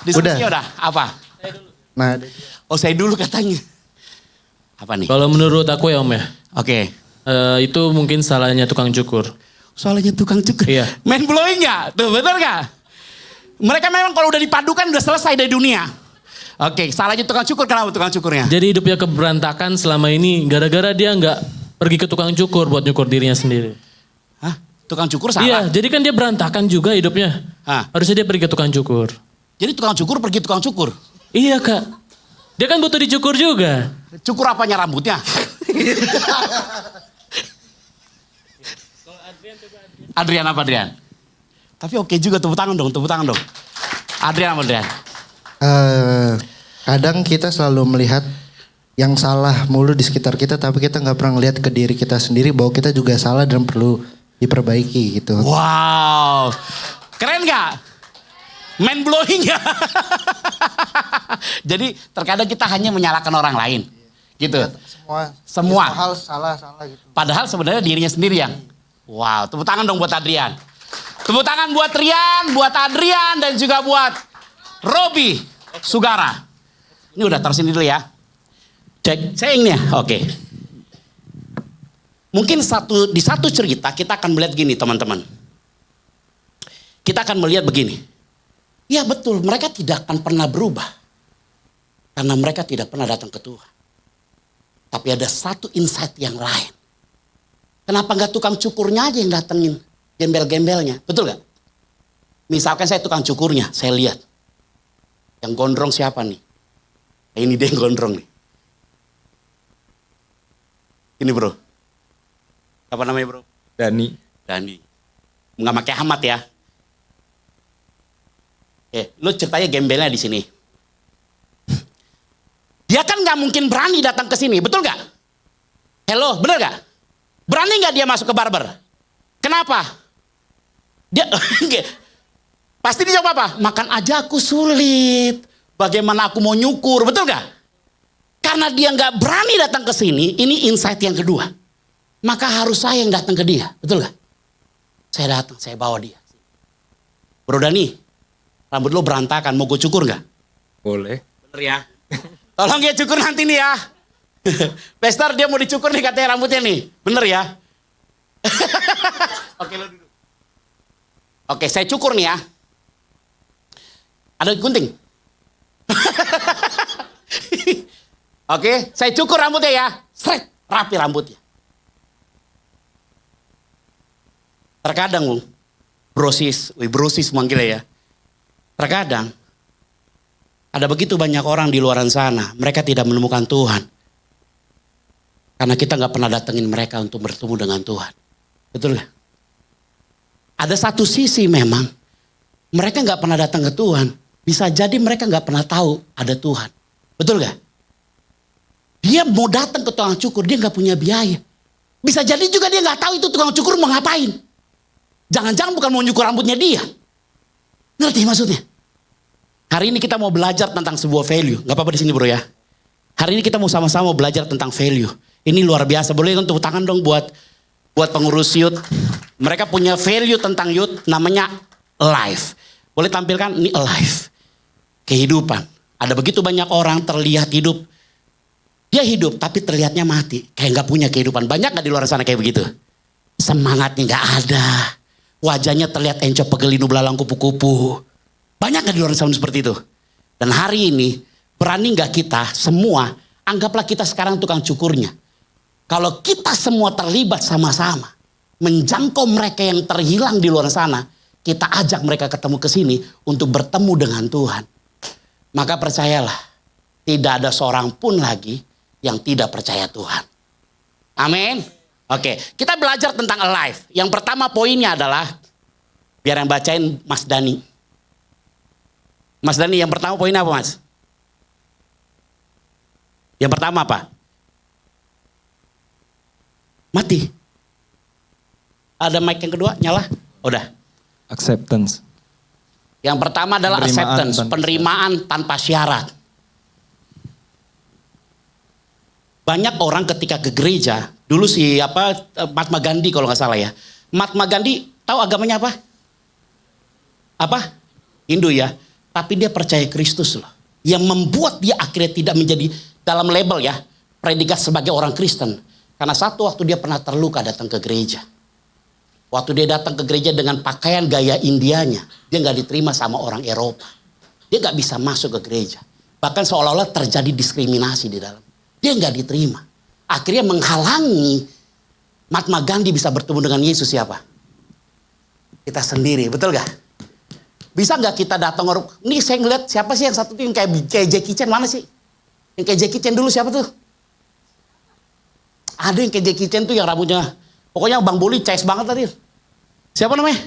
Diskusinya udah? Apa? Nah, Oh, saya dulu katanya. Apa nih? Kalau menurut aku ya Om ya, Oke. Itu mungkin salahnya tukang cukur. Soalnya tukang cukur. Iya. Mind blowing nggak? Tuh bener nggak? Mereka memang kalau udah dipadukan udah selesai dari dunia. Oke, salahnya tukang cukur. Kenapa tukang cukurnya? Jadi hidupnya keberantakan selama ini gara-gara dia nggak pergi ke tukang cukur buat nyukur dirinya sendiri. Hah? Tukang cukur salah? Iya, jadi kan dia berantakan juga hidupnya. Hah? Harusnya dia pergi ke tukang cukur. Jadi tukang cukur pergi tukang cukur. Iya kak, dia kan butuh dicukur juga. Cukur apanya rambutnya? Adrian apa Adrian? Tapi oke juga, tepuk tangan dong. Adrian apa Adrian? Kadang kita selalu melihat yang salah mulu di sekitar kita, tapi kita nggak pernah ngelihat ke diri kita sendiri bahwa kita juga salah dan perlu diperbaiki gitu. Wow, keren nggak? Mind blowing ya. Jadi terkadang kita hanya menyalahkan orang lain, gitu. Semua hal salah gitu. Padahal sebenarnya dirinya sendiri yang. Wow, tepuk tangan dong buat Adrian. Tepuk tangan buat Rian, buat Adrian, dan juga buat Robi Sugara. Ini udah taruh sini dulu ya. Cek, saya ini ya, oke. Mungkin di satu cerita kita akan melihat gini teman-teman. Kita akan melihat begini. Ya betul, mereka tidak akan pernah berubah. Karena mereka tidak pernah datang ke Tuhan. Tapi ada satu insight yang lain. Kenapa nggak tukang cukurnya aja yang datengin gembel-gembelnya? Betul nggak? Misalkan saya tukang cukurnya, saya lihat. Yang gondrong siapa nih? Nah, ini dia yang gondrong nih. Ini bro. Apa namanya bro? Dani. Nggak pakai hamat ya. Lu ceritanya gembelnya di sini. Dia kan nggak mungkin berani datang ke sini, betul nggak? Hello, bener nggak? Berani nggak dia masuk ke barber? Kenapa? Dia pasti dia jawab apa? Makan aja aku sulit. Bagaimana aku mau nyukur, betul nggak? Karena dia nggak berani datang ke sini, ini insight yang kedua. Maka harus saya yang datang ke dia, betul nggak? Saya datang, saya bawa dia. Bro Dani, rambut lo berantakan, mau gue cukur nggak? Boleh. Bener ya? Tolong dia cukur nanti nih ya. Pastor dia mau dicukur nih katanya rambutnya nih. Bener ya? Oke lo duduk. Oke saya cukur nih ya. Ada gunting? Oke saya cukur rambutnya ya. Sret, rapi rambutnya. Terkadang brosis manggilnya ya. Terkadang ada begitu banyak orang di luaran sana. Mereka tidak menemukan Tuhan. Karena kita gak pernah datengin mereka untuk bertemu dengan Tuhan. Betul gak? Ada satu sisi memang. Mereka gak pernah datang ke Tuhan. Bisa jadi mereka gak pernah tahu ada Tuhan. Betul gak? Dia mau datang ke tukang cukur. Dia gak punya biaya. Bisa jadi juga dia gak tahu itu tukang cukur mau ngapain. Jangan-jangan bukan mau nyukur rambutnya dia. Ngerti maksudnya? Hari ini kita mau belajar tentang sebuah value. Gak apa-apa di sini bro ya. Hari ini kita mau sama-sama belajar tentang value. Ini luar biasa. Boleh kan tepuk tangan dong buat pengurus youth. Mereka punya value tentang youth namanya alive. Boleh tampilkan ini alive. Kehidupan. Ada begitu banyak orang terlihat hidup. Dia hidup tapi terlihatnya mati. Kayak gak punya kehidupan. Banyak gak di luar sana kayak begitu? Semangatnya gak ada. Wajahnya terlihat encok pegelinu belalang kupu-kupu. Banyak gak di luar sana seperti itu? Dan hari ini berani gak kita semua, anggaplah kita sekarang tukang cukurnya. Kalau kita semua terlibat sama-sama, menjangkau mereka yang terhilang di luar sana, kita ajak mereka ketemu ke sini untuk bertemu dengan Tuhan. Maka percayalah, tidak ada seorang pun lagi yang tidak percaya Tuhan. Amin. Oke, kita belajar tentang alive. Yang pertama poinnya adalah, biar yang bacain Mas Dani. Mas Dani, yang pertama poinnya apa Mas? Yang pertama apa? Mati. Ada mic yang kedua, nyala? Udah. Acceptance. Yang pertama adalah acceptance, penerimaan tanpa syarat. Banyak orang ketika ke gereja, dulu Mahatma Gandhi kalau nggak salah ya. Mahatma Gandhi tahu agamanya apa? Apa? Hindu ya. Tapi dia percaya Kristus loh. Yang membuat dia akhirnya tidak menjadi dalam label ya, predikat sebagai orang Kristen. Karena satu waktu dia pernah terluka datang ke gereja. Waktu dia datang ke gereja dengan pakaian gaya Indianya, dia nggak diterima sama orang Eropa. Dia nggak bisa masuk ke gereja. Bahkan seolah-olah terjadi diskriminasi di dalam. Dia nggak diterima. Akhirnya menghalangi Mahatma Gandhi bisa bertemu dengan Yesus siapa? Kita sendiri, betul gak? Bisa nggak kita datang orang? Ini saya ngeliat siapa sih yang satu tuh yang kayak Jackie Chan, mana sih? Yang kayak Jackie Chan dulu siapa tuh? Ada yang kayak Jackie Chan tuh yang rambutnya, pokoknya Bang Boli CS banget tadi. Siapa namanya?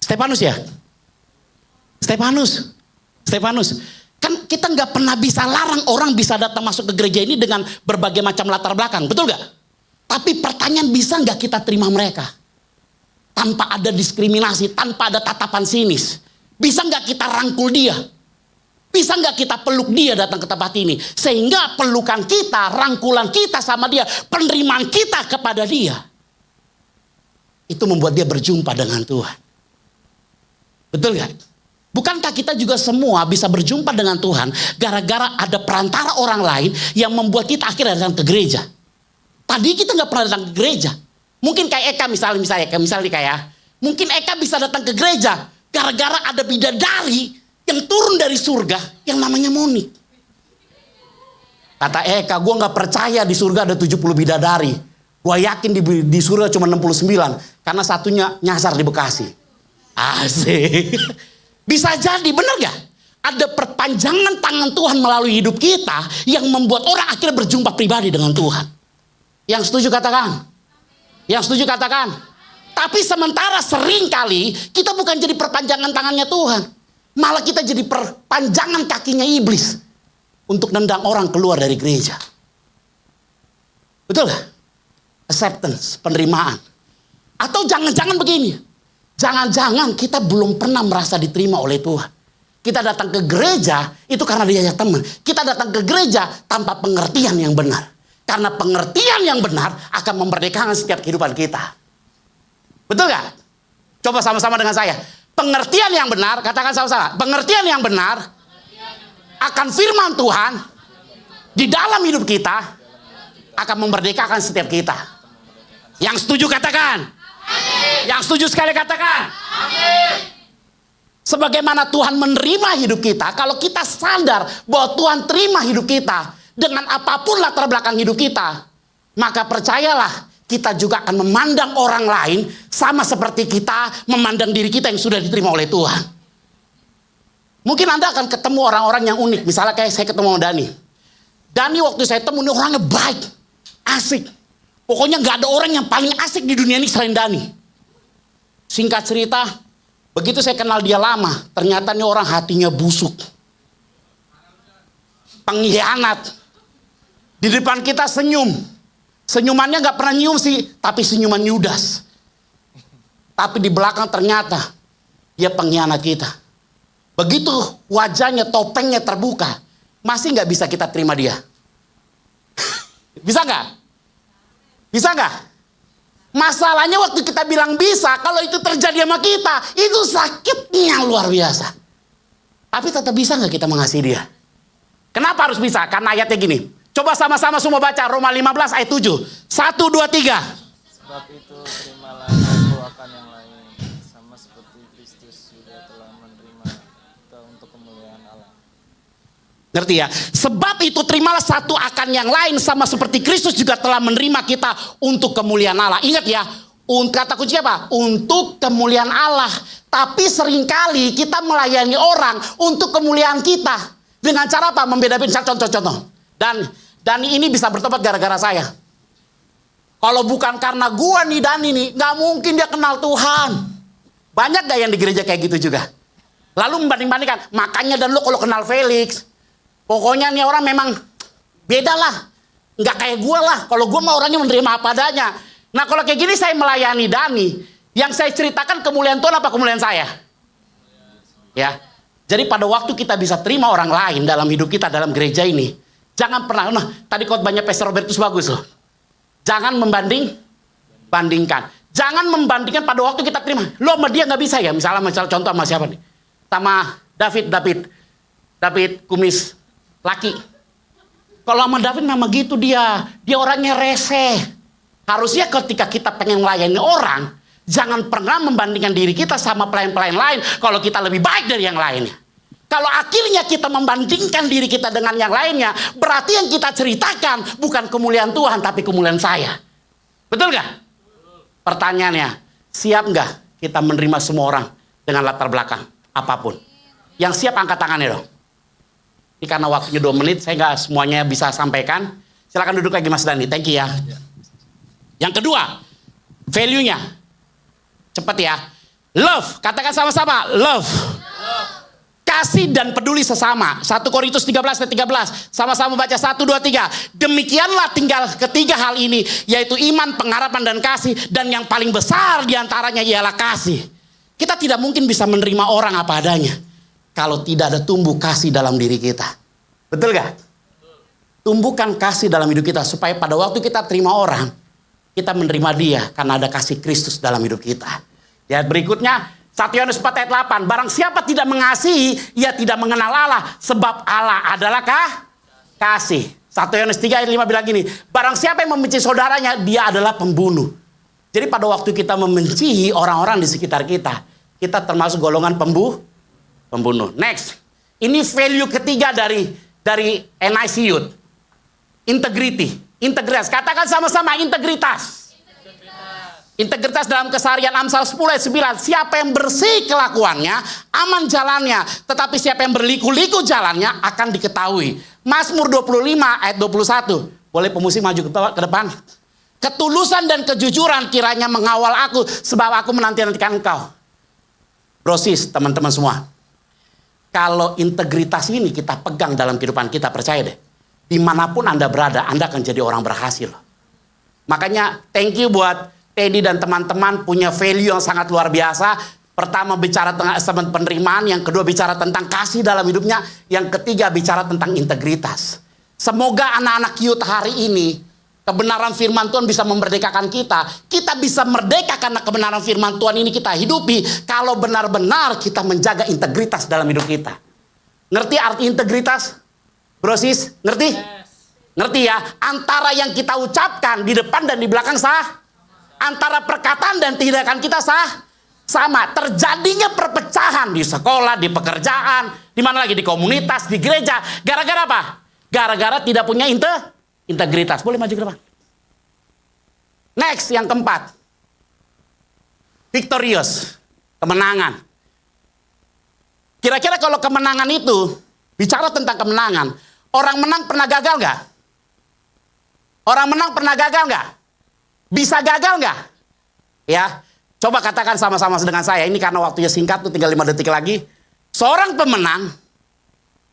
Stefanus ya? Stefanus. Kan kita nggak pernah bisa larang orang bisa datang masuk ke gereja ini dengan berbagai macam latar belakang, betul nggak? Tapi pertanyaan, bisa nggak kita terima mereka? Tanpa ada diskriminasi, tanpa ada tatapan sinis. Bisa nggak kita rangkul dia? Bisa nggak kita peluk dia datang ke tempat ini? Sehingga pelukan kita, rangkulan kita sama dia, penerimaan kita kepada dia, itu membuat dia berjumpa dengan Tuhan. Betul nggak? Bukankah kita juga semua bisa berjumpa dengan Tuhan gara-gara ada perantara orang lain yang membuat kita akhirnya datang ke gereja? Tadi kita nggak pernah datang ke gereja. Mungkin kayak Eka misalnya kayak, mungkin Eka bisa datang ke gereja gara-gara ada bidadari yang turun dari surga yang namanya Monik. Kata Eka, gue gak percaya di surga ada 70 bidadari. Gue yakin di surga cuma 69 karena satunya nyasar di Bekasi. Asik. Bisa jadi, bener gak? Ada perpanjangan tangan Tuhan melalui hidup kita yang membuat orang akhirnya berjumpa pribadi dengan Tuhan. Yang setuju katakan. Yang setuju katakan. Tapi sementara sering kali kita bukan jadi perpanjangan tangannya Tuhan. Malah kita jadi perpanjangan kakinya iblis. Untuk nendang orang keluar dari gereja. Betul gak? Acceptance, penerimaan. Atau jangan-jangan begini. Jangan-jangan kita belum pernah merasa diterima oleh Tuhan. Kita datang ke gereja itu karena diajak teman. Kita datang ke gereja tanpa pengertian yang benar. Karena pengertian yang benar akan memerdekakan setiap kehidupan kita. Betul gak? Coba sama-sama dengan saya. Pengertian yang benar, katakan sama-sama. Pengertian yang benar akan firman Tuhan di dalam hidup kita akan memerdekakan setiap kita. Yang setuju katakan. Amin. Yang setuju sekali katakan. Amin. Sebagaimana Tuhan menerima hidup kita, kalau kita sadar bahwa Tuhan terima hidup kita dengan apapun latar belakang hidup kita, maka percayalah kita juga akan memandang orang lain sama seperti kita memandang diri kita yang sudah diterima oleh Tuhan. Mungkin Anda akan ketemu orang-orang yang unik. Misalnya kayak saya ketemu sama Dani. Dani waktu saya temui orangnya baik, asik. Pokoknya gak ada orang yang paling asik di dunia ini selain Dani. Singkat cerita, begitu saya kenal dia lama, ternyata ini orang hatinya busuk. Pengkhianat. Di depan kita senyum. Senyumannya gak pernah nyium sih, tapi senyuman Yudas. Tapi di belakang ternyata dia pengkhianat kita. Begitu wajahnya, topengnya terbuka, masih gak bisa kita terima dia? Bisa gak? Bisa gak? Masalahnya waktu kita bilang bisa, kalau itu terjadi sama kita, itu sakitnya luar biasa. Tapi tetap bisa gak kita mengasihi dia? Kenapa harus bisa? Karena ayatnya gini. Coba sama-sama semua baca Roma 15 ayat 7. 1, 2, 3. Sebab itu terimalah satu akan yang lain, sama seperti Kristus sudah telah menerima kita untuk kemuliaan Allah. Ngerti ya? Sebab itu terimalah satu akan yang lain, sama seperti Kristus juga telah menerima kita untuk kemuliaan Allah. Ingat ya, kata kunci apa? Untuk kemuliaan Allah. Tapi seringkali kita melayani orang untuk kemuliaan kita. Dengan cara apa? Membeda-bedakan contoh-contoh. Dan ini bisa bertobat gara-gara saya. Kalau bukan karena gua nih Dani nih, gak mungkin dia kenal Tuhan. Banyak gak yang di gereja kayak gitu juga? Lalu membanding-bandingkan, makanya dan lo kalau kenal Felix, pokoknya nih orang memang beda lah. Gak kayak gua lah, kalau gua mah orangnya menerima apa adanya. Nah kalau kayak gini saya melayani Dani, yang saya ceritakan kemuliaan Tuhan apa kemuliaan saya? Ya, jadi pada waktu kita bisa terima orang lain dalam hidup kita dalam gereja ini, jangan pernah, tadi khotbahnya Pastor Robertus bagus loh. Jangan membandingkan. Jangan membandingkan pada waktu kita terima. Lo sama dia gak bisa ya. Misalnya contoh sama siapa nih? Sama David kumis laki. Kalau sama David memang gitu dia orangnya rese. Harusnya ketika kita pengen melayani orang, jangan pernah membandingkan diri kita sama pelayan-pelayan lain kalau kita lebih baik dari yang lainnya. Kalau akhirnya kita membandingkan diri kita dengan yang lainnya, berarti yang kita ceritakan bukan kemuliaan Tuhan, tapi kemuliaan saya. Betul gak? Pertanyaannya, siap gak kita menerima semua orang dengan latar belakang apapun? Yang siap angkat tangannya dong. Ini karena waktunya 2 menit, saya gak semuanya bisa sampaikan. Silakan duduk lagi Mas Dani, thank you ya. Yang kedua, value-nya. Cepat ya. Love, katakan sama-sama, love. Kasih dan peduli sesama. 1 Korintus 13 ayat 13. Sama-sama baca 1, 2, 3. Demikianlah tinggal ketiga hal ini, yaitu iman, pengharapan, dan kasih. Dan yang paling besar diantaranya ialah kasih. Kita tidak mungkin bisa menerima orang apa adanya kalau tidak ada tumbuh kasih dalam diri kita. Betul gak? Tumbuhkan kasih dalam hidup kita supaya pada waktu kita terima orang, kita menerima dia karena ada kasih Kristus dalam hidup kita. Ya, berikutnya 1 Yohanes 4 ayat 8. Barang siapa tidak mengasihi, ia tidak mengenal Allah, sebab Allah adalah kasih. 1 Yohanes 3 ayat 5 bilang gini, barang siapa yang membenci saudaranya, dia adalah pembunuh. Jadi pada waktu kita membenci orang-orang di sekitar kita, kita termasuk golongan pembunuh. Next, ini value ketiga dari NIC Youth. Integrity, integritas. Katakan sama-sama integritas. Integritas dalam keseharian. Amsal 10 ayat 9. Siapa yang bersih kelakuannya, aman jalannya. Tetapi siapa yang berliku-liku jalannya akan diketahui. Mazmur 25 ayat 21. Boleh pemusik maju ke depan. Ketulusan dan kejujuran kiranya mengawal aku, sebab aku menanti-nantikan engkau. Brosis, teman-teman semua. Kalau integritas ini kita pegang dalam kehidupan kita, percaya deh. Dimanapun Anda berada, Anda akan jadi orang berhasil. Makanya thank you buat Teddy dan teman-teman punya value yang sangat luar biasa. Pertama bicara tentang penerimaan, yang kedua bicara tentang kasih dalam hidupnya, yang ketiga bicara tentang integritas. Semoga anak-anak youth hari ini, kebenaran firman Tuhan bisa memerdekakan kita. Kita bisa merdeka karena kebenaran firman Tuhan ini kita hidupi. Kalau benar-benar kita menjaga integritas dalam hidup kita. Ngerti arti integritas? Brosis, ngerti? Ngerti ya? Antara yang kita ucapkan di depan dan di belakang sah. Antara perkataan dan tindakan kita sama. Terjadinya perpecahan di sekolah, di pekerjaan, di mana lagi, di komunitas, di gereja. Gara-gara apa? Gara-gara tidak punya integritas. Boleh maju ke depan. Next, yang keempat. Victorious. Kemenangan. Kira-kira kalau kemenangan itu, bicara tentang kemenangan, orang menang pernah gagal nggak? Orang menang pernah gagal nggak? Bisa gagal nggak? Ya, coba katakan sama-sama dengan saya. Ini karena waktunya singkat tuh, tinggal 5 detik lagi. Seorang pemenang,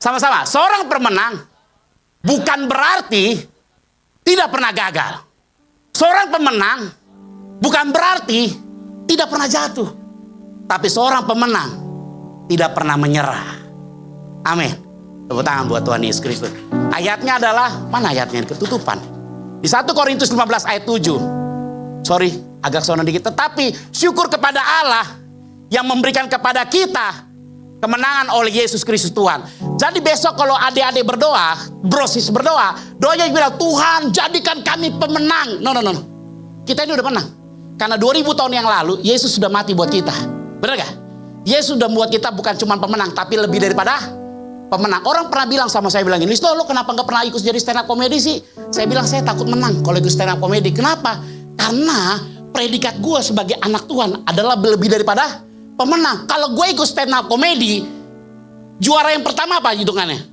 sama-sama, seorang pemenang bukan berarti tidak pernah gagal. Seorang pemenang bukan berarti tidak pernah jatuh. Tapi seorang pemenang tidak pernah menyerah. Amin. Tepuk tangan buat Tuhan Yesus Kristus. Ayatnya adalah, mana ayatnya? Ketutupan. Di 1 Korintus 15 ayat 7. Sorry, agak sono dikit. Tetapi syukur kepada Allah yang memberikan kepada kita kemenangan oleh Yesus Kristus Tuhan. Jadi besok kalau adik-adik berdoa, brosis berdoa, doanya bilang, Tuhan jadikan kami pemenang. No. Kita ini udah menang. Karena 2000 tahun yang lalu, Yesus sudah mati buat kita. Benar gak? Yesus sudah membuat kita bukan cuma pemenang, tapi lebih daripada pemenang. Orang pernah bilang sama saya, bilang gini, Listo, lo kenapa gak pernah ikut jadi stand up comedy sih? Saya bilang, saya takut menang kalau ikut stand up comedy. Kenapa? Karena predikat gue sebagai anak Tuhan adalah lebih daripada pemenang. Kalau gue ikut stand up comedy, juara yang pertama apa hitungannya?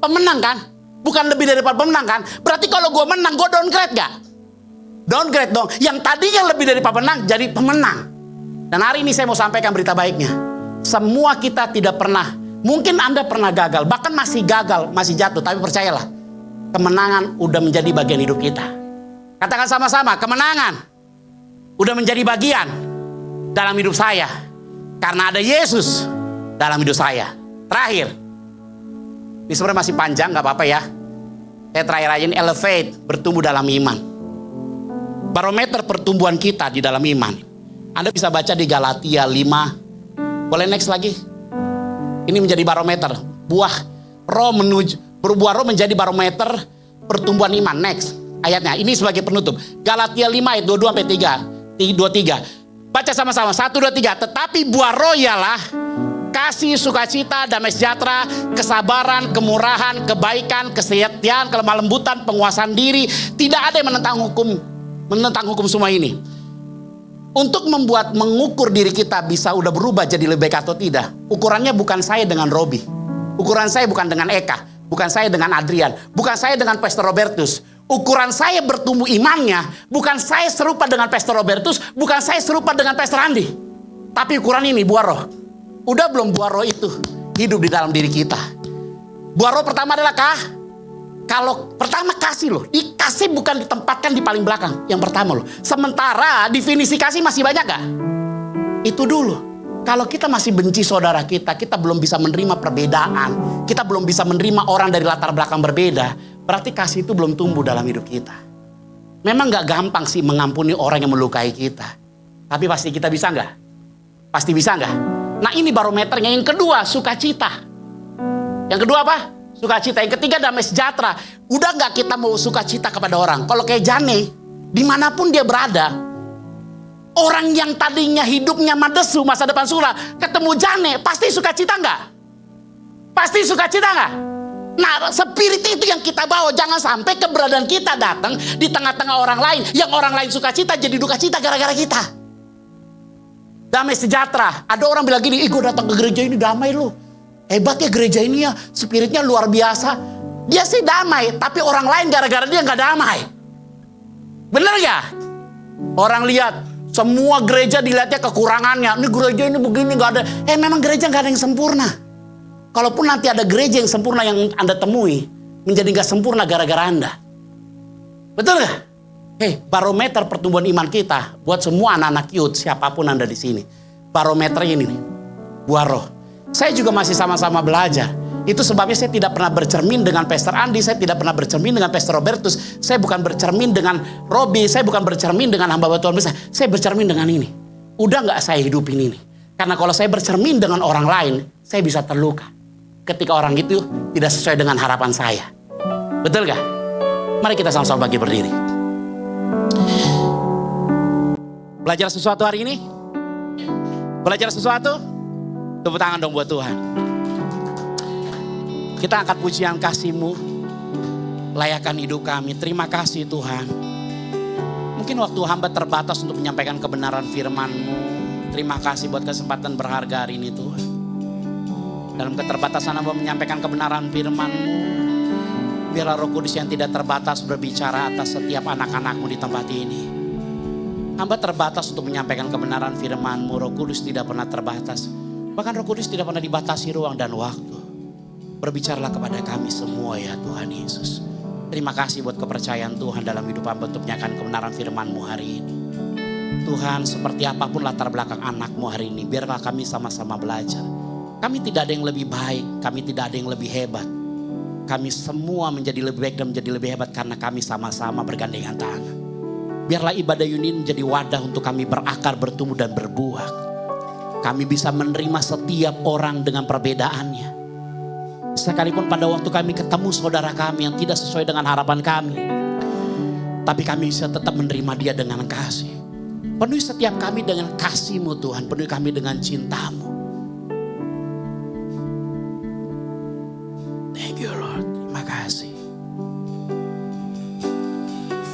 Pemenang kan? Bukan lebih daripada pemenang kan? Berarti kalau gue menang, gue downgrade gak? Downgrade dong. Yang tadinya lebih daripada pemenang, jadi pemenang. Dan hari ini saya mau sampaikan berita baiknya. Semua kita tidak pernah, mungkin Anda pernah gagal, bahkan masih gagal, masih jatuh. Tapi percayalah, kemenangan udah menjadi bagian hidup kita. Katakan sama-sama, kemenangan udah menjadi bagian dalam hidup saya. Karena ada Yesus dalam hidup saya. Terakhir, ini sebenarnya masih panjang, gak apa-apa ya. Saya terakhir aja, ini elevate, bertumbuh dalam iman. Barometer pertumbuhan kita di dalam iman. Anda bisa baca di Galatia 5. Boleh next lagi? Ini menjadi barometer. Buah roh menjadi barometer pertumbuhan iman. Next ayatnya. Ini sebagai penutup. Galatia 5 ayat 22 sampai 23. Baca sama-sama. 1, 2, 3. Tetapi buah roh ialah kasih, sukacita, damai sejahtera, kesabaran, kemurahan, kebaikan, kesetiaan, kelemah lembutan, penguasaan diri. Tidak ada yang menentang hukum semua ini. Untuk mengukur diri kita bisa udah berubah jadi lebih baik atau tidak. Ukurannya bukan saya dengan Robi. Ukuran saya bukan dengan Eka. Bukan saya dengan Adrian. Bukan saya dengan Pastor Robertus. Ukuran saya bertumbuh imannya bukan saya serupa dengan Pastor Robertus. Bukan saya serupa dengan Pastor Andi. Tapi ukuran ini buah roh. Udah belum buah roh itu hidup di dalam diri kita? Buah roh pertama adalah kalau pertama kasih loh. Dikasih bukan ditempatkan di paling belakang. Yang pertama loh. Sementara definisi kasih masih banyak gak? Itu dulu. Kalau kita masih benci saudara kita belum bisa menerima perbedaan. Kita belum bisa menerima orang dari latar belakang berbeda. Berarti kasih itu belum tumbuh dalam hidup kita. Memang gak gampang sih mengampuni orang yang melukai kita. Tapi pasti kita bisa gak? Pasti bisa gak? Nah ini barometernya. Yang kedua sukacita. Yang kedua apa? Sukacita. Yang ketiga damai sejahtera. Udah gak kita mau sukacita kepada orang? Kalau kayak Jane, dimanapun dia berada, orang yang tadinya hidupnya madesu, masa depan suram, ketemu Jane, pasti sukacita gak? Pasti sukacita gak? Nah spirit itu yang kita bawa. Jangan sampai keberadaan kita datang di tengah-tengah orang lain. Yang orang lain sukacita jadi duka cita gara-gara kita. Damai sejahtera. Ada orang bilang gini, gue datang ke gereja ini damai lu. Hebat ya gereja ini ya, spiritnya luar biasa. Dia sih damai, tapi orang lain gara-gara dia gak damai. Bener gak? Orang lihat, semua gereja dilihatnya kekurangannya. Ini gereja ini begini gak ada. Memang gereja gak ada yang sempurna. Kalaupun nanti ada gereja yang sempurna yang Anda temui, menjadi gak sempurna gara-gara Anda. Betul gak? Barometer pertumbuhan iman kita buat semua anak-anak youth, siapapun Anda di sini. Barometer ini nih, buah roh. Saya juga masih sama-sama belajar. Itu sebabnya saya tidak pernah bercermin dengan Pastor Andi, saya tidak pernah bercermin dengan Pastor Robertus, saya bukan bercermin dengan Robi, saya bukan bercermin dengan hamba Tuhan besar. Saya bercermin dengan ini. Udah nggak saya hidupin ini. Karena kalau saya bercermin dengan orang lain, saya bisa terluka. Ketika orang itu tidak sesuai dengan harapan saya. Betul gak? Mari kita sama-sama bagi berdiri. Belajar sesuatu hari ini? Belajar sesuatu? Tepuk tangan dong buat Tuhan. Kita angkat pujian kasih-Mu. Layakkan hidup kami. Terima kasih Tuhan. Mungkin waktu hamba terbatas untuk menyampaikan kebenaran firman-Mu. Terima kasih buat kesempatan berharga hari ini Tuhan. Dalam keterbatasan hamba menyampaikan kebenaran firman-Mu. Biarlah Roh Kudus yang tidak terbatas berbicara atas setiap anak-anak-Mu di tempat ini. Hamba terbatas untuk menyampaikan kebenaran firman-Mu. Roh Kudus tidak pernah terbatas. Bahkan Roh Kudus tidak pernah dibatasi ruang dan waktu. Berbicaralah kepada kami semua ya Tuhan Yesus. Terima kasih buat kepercayaan Tuhan dalam hidup hamba untuk menyampaikan kebenaran firman-Mu hari ini. Tuhan, seperti apapun latar belakang anak-Mu hari ini, biarlah kami sama-sama belajar. Kami tidak ada yang lebih baik, kami tidak ada yang lebih hebat. Kami semua menjadi lebih baik dan menjadi lebih hebat karena kami sama-sama bergandengan tangan. Biarlah ibadah ini menjadi wadah untuk kami berakar, bertumbuh dan berbuah. Kami bisa menerima setiap orang dengan perbedaannya. Sekalipun pada waktu kami ketemu saudara kami yang tidak sesuai dengan harapan kami. Tapi kami bisa tetap menerima dia dengan kasih. Penuhi setiap kami dengan kasih-Mu Tuhan. Penuhi kami dengan cinta-Mu. Thank you Lord. Terima kasih.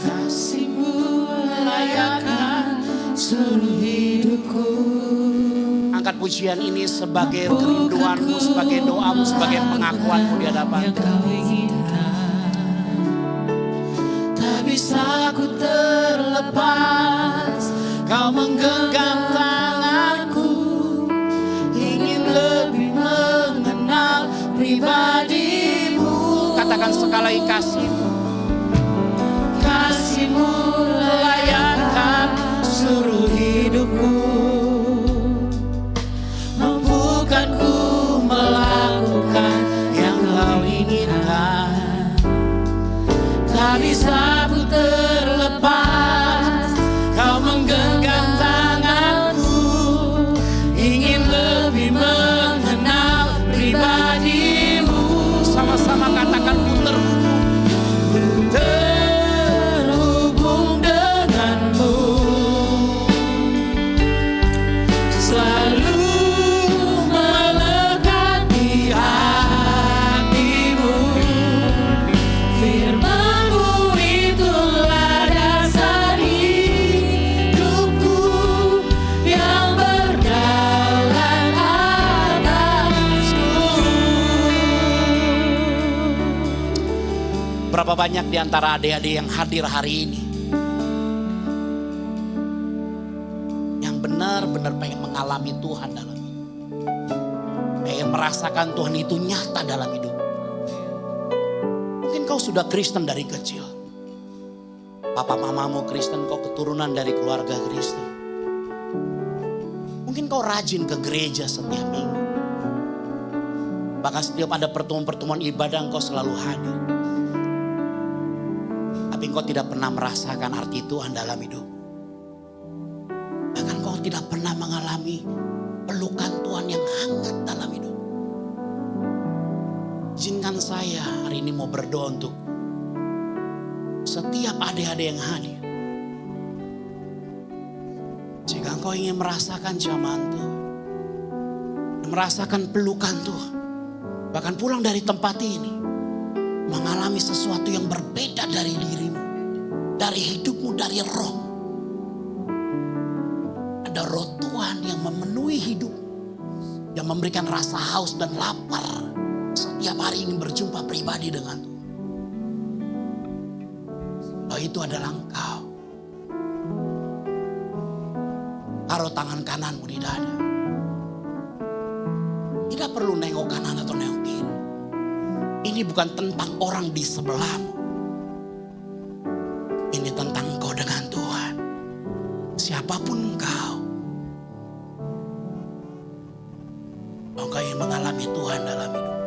Kasih-Mu layakkan seluruh hidupku. Angkat pujian ini sebagai kerinduan-Mu, sebagai doa-Mu, sebagai pengakuan-Mu di hadapan. Tak bisa ku terlepas, Kau menggenggam tanganku, ingin lebih mengenal pribadi-Mu. Katakan sekali kasih-Mu. Kasih-Mu layakkan seluruh hidupku. Mampukan ku melakukan yang Kau inginkan. Tak bisa ku terlepas, Kau menggenggam tanganku, ingin lebih mengenal pribadi-Mu. Sama-sama katakan ku terhubung. Berapa banyak di antara adik-adik yang hadir hari ini yang benar-benar pengen mengalami Tuhan dalam hidup. Pengen merasakan Tuhan itu nyata dalam hidup. Mungkin kau sudah Kristen dari kecil. Papa mamamu Kristen, kau keturunan dari keluarga Kristen. Mungkin kau rajin ke gereja setiap minggu. Bahkan setiap ada pertemuan-pertemuan ibadah engkau selalu hadir. Tapi engkau tidak pernah merasakan arti Tuhan dalam hidup. Bahkan engkau tidak pernah mengalami pelukan Tuhan yang hangat dalam hidup. Izinkan saya hari ini mau berdoa untuk setiap adik-adik yang hadir. Jika engkau ingin merasakan jamahan Tuhan, merasakan pelukan Tuhan, bahkan pulang dari tempat ini mengalami sesuatu yang berbeda dari dirimu, dari hidupmu, dari roh. Ada roh Tuhan yang memenuhi hidup, yang memberikan rasa haus dan lapar setiap hari ingin berjumpa pribadi dengan Tuhan. Oh, itu adalah engkau. Taruh tangan kananmu di dada. Tidak perlu nengok kanan atau nengok kiri. Ini bukan tentang orang di sebelahmu. Ini tentang engkau dengan Tuhan. Siapapun engkau. Engkau ingin mengalami Tuhan dalam hidup.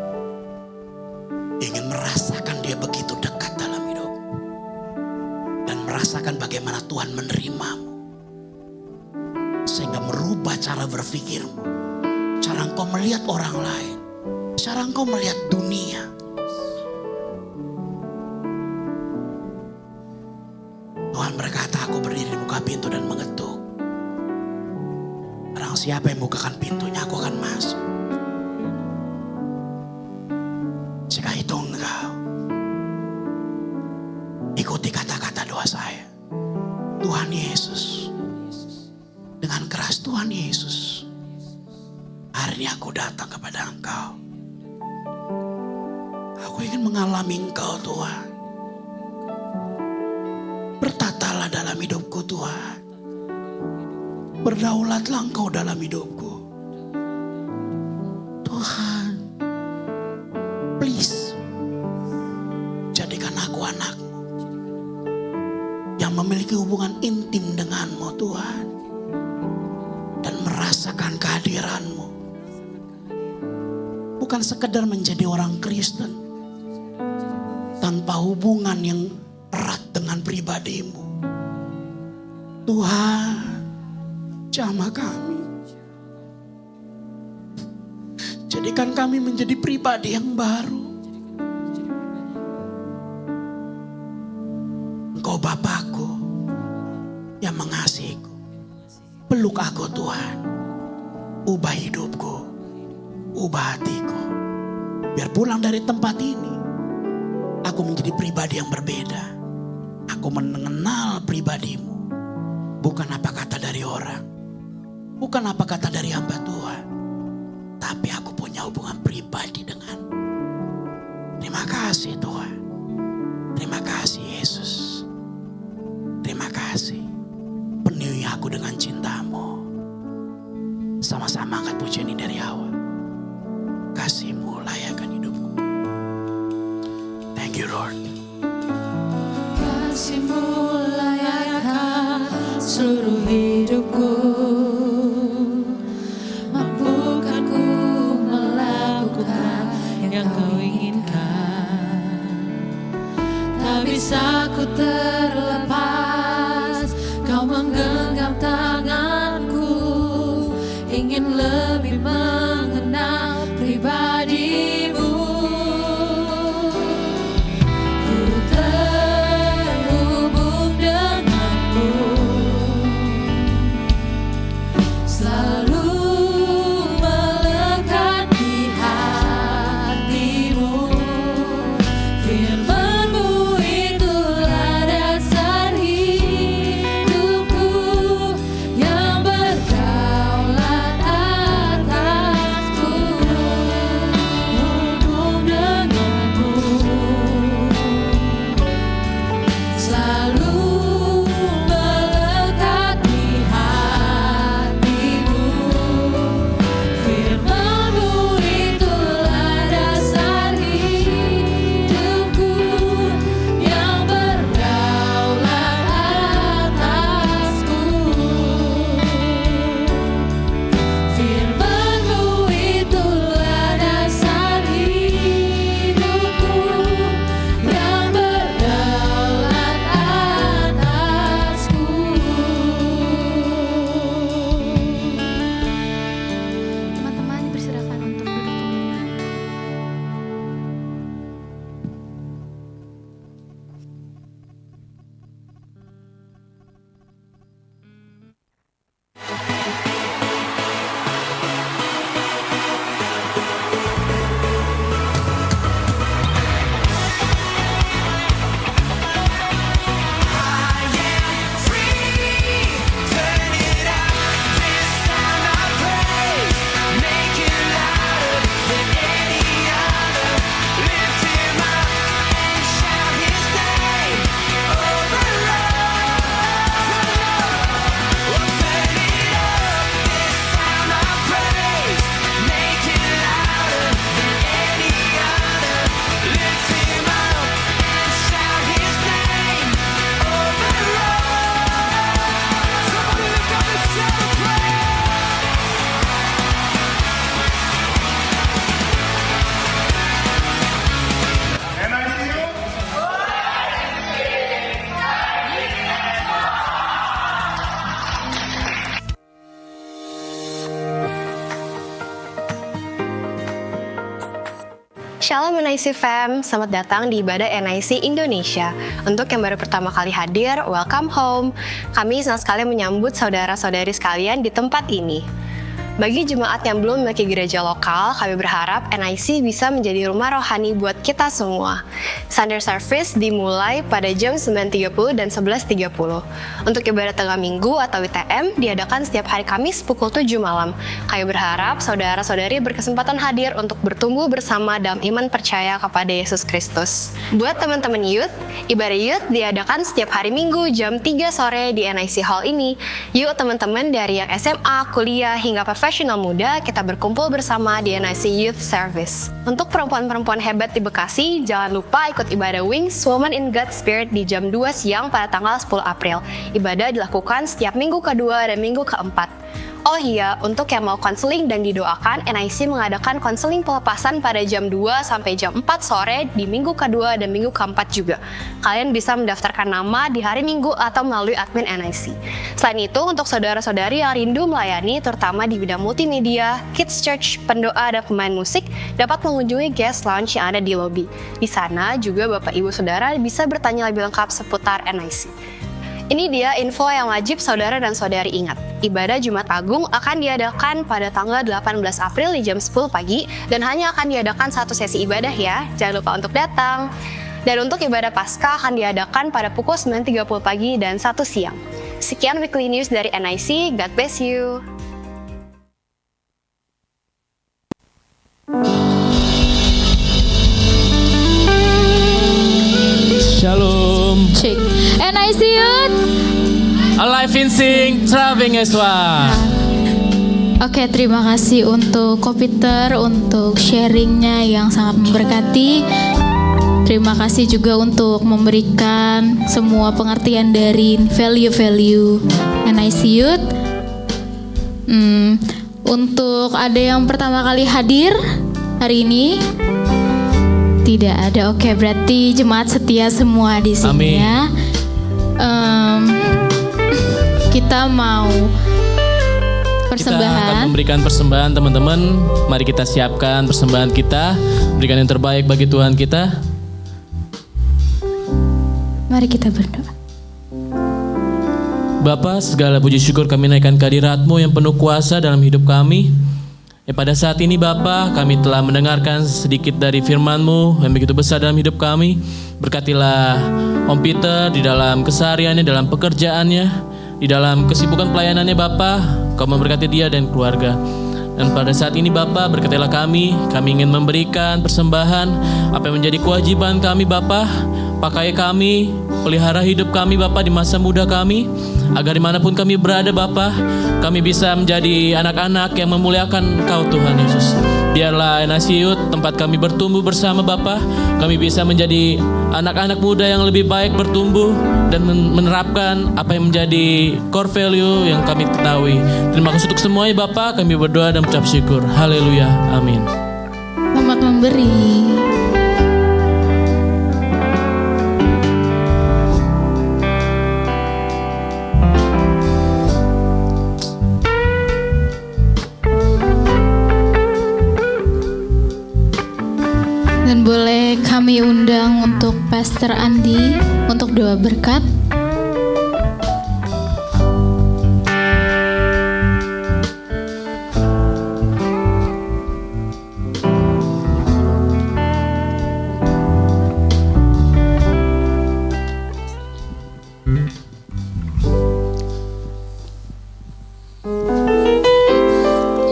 Ingin merasakan dia begitu dekat dalam hidup. Dan merasakan bagaimana Tuhan menerimamu. Sehingga merubah cara berpikirmu. Cara engkau melihat orang lain. Cara engkau melihat dunia. Tuhan berkata, aku berdiri di muka pintu dan mengetuk. Barang siapa yang bukakan pintunya, aku akan masuk. Jika itu engkau, ikuti kata-kata doa saya. Tuhan Yesus, dengan keras Tuhan Yesus, hari ini aku datang kepada engkau. Aku ingin mengalami engkau Tuhan. Bertatalah dalam hidupku Tuhan. Berdaulatlah engkau dalam hidupku. Tuhan, please, jadikan aku anakmu. Yang memiliki hubungan intim denganmu Tuhan. Dan merasakan kehadiranmu. Bukan sekedar menjadi orang Kristen tanpa hubungan yang erat dengan pribadimu. Tuhan, jamah kami. Jadikan kami menjadi pribadi yang baru. Engkau Bapakku yang mengasihiku. Peluk aku Tuhan. Ubah hidupku. Ubah hatiku. Biar pulang dari tempat ini, aku menjadi pribadi yang berbeda. Aku mengenal pribadimu. Bukan apa kata dari orang. Bukan apa kata dari hamba Tuhan. Tapi aku punya hubungan pribadi dengan. Terima kasih Tuhan. Terima kasih Yesus. Terima kasih. Penuhi aku dengan cintamu. Sama-sama angkat pujian ini dari awal. Kasih-Mu layakkan hidupku. Thank you Lord. Kasih-Mu layakkan seluruh hidupku. Mampukan ku melakukan yang Kau inginkan. Tak bisa ku terlepas, Kau menggenggam tanganku. Ingin lebih mengenal pribadi-Mu. Ku terhubung denganmu. Selalu melekat di hati-Mu. Firman-Mu itulah dasar hidupku yang berdaulat atas Shalom NIC Fam, selamat datang di ibadah NIC Indonesia. Untuk yang baru pertama kali hadir, welcome home. Kami senang sekali menyambut saudara-saudari sekalian di tempat ini. Bagi jemaat yang belum memiliki gereja lokal, kami berharap NIC bisa menjadi rumah rohani buat kita semua. Sunday service dimulai pada jam 9.30 dan 11.30. Untuk ibadah tengah minggu atau WTM diadakan setiap hari Kamis pukul 7 malam. Kami berharap saudara-saudari berkesempatan hadir untuk bertumbuh bersama dalam iman percaya kepada Yesus Kristus. Buat teman-teman youth, ibadah youth diadakan setiap hari Minggu jam 3 sore di NIC Hall ini. Yuk teman-teman dari yang SMA, kuliah, hingga profesional muda, kita berkumpul bersama di NIC Youth Service. Untuk perempuan-perempuan hebat di Bekasi, jangan lupa ikut ibadah Wings Woman in God's Spirit di jam 2 siang pada tanggal 10 April. Ibadah dilakukan setiap minggu kedua dan minggu keempat. Oh iya, untuk yang mau konseling dan didoakan, NIC mengadakan konseling pelepasan pada jam 2 sampai jam 4 sore di minggu kedua dan minggu keempat juga. Kalian bisa mendaftarkan nama di hari Minggu atau melalui admin NIC. Selain itu, untuk saudara-saudari yang rindu melayani, terutama di bidang multimedia, kids church, pendoa, dan pemain musik, dapat mengunjungi guest lounge yang ada di lobi. Di sana juga Bapak Ibu Saudara bisa bertanya lebih lengkap seputar NIC. Ini dia info yang wajib saudara dan saudari ingat. Ibadah Jumat Agung akan diadakan pada tanggal 18 April di jam 10 pagi dan hanya akan diadakan satu sesi ibadah ya. Jangan lupa untuk datang. Dan untuk ibadah Paskah akan diadakan pada pukul 9.30 pagi dan 1 siang. Sekian weekly news dari NIC. God bless you. Shalom. Cek. NIC Youth. Alive in Sing, Thriving as One. Oke, terima kasih untuk Kopiter untuk sharingnya yang sangat memberkati. Terima kasih juga untuk memberikan semua pengertian dari value-value NIC Youth. Untuk ada yang pertama kali hadir hari ini? Tidak ada. Oke, berarti jemaat setia semua di sini. Amin. Ya. Kita mau Kita akan persembahan. memberikan persembahan teman-teman. Mari kita siapkan persembahan kita, berikan yang terbaik bagi Tuhan kita. Mari kita berdoa. Bapa, segala puji syukur kami naikkan kehadirat-Mu yang penuh kuasa dalam hidup kami. Pada saat ini Bapa, kami telah mendengarkan sedikit dari firman-Mu yang begitu besar dalam hidup kami. Berkatilah Om Peter di dalam kesehariannya, dalam pekerjaannya, di dalam kesibukan pelayanannya Bapa. Kau memberkati dia dan keluarga. Dan pada saat ini Bapa, berkatilah kami ingin memberikan persembahan apa yang menjadi kewajiban kami Bapa. Pakai kami, pelihara hidup kami Bapa di masa muda kami, agar dimanapun kami berada Bapa, kami bisa menjadi anak-anak yang memuliakan Kau Tuhan Yesus. Biarlah NIC Youth tempat kami bertumbuh bersama Bapa, kami bisa menjadi anak-anak muda yang lebih baik bertumbuh dan menerapkan apa yang menjadi core value yang kami ketahui. Terima kasih untuk semuanya Bapa, kami berdoa dan mengucap syukur. Haleluya, amin. Selamat memberi. Dan boleh kami undang untuk Pastor Andi untuk doa berkat.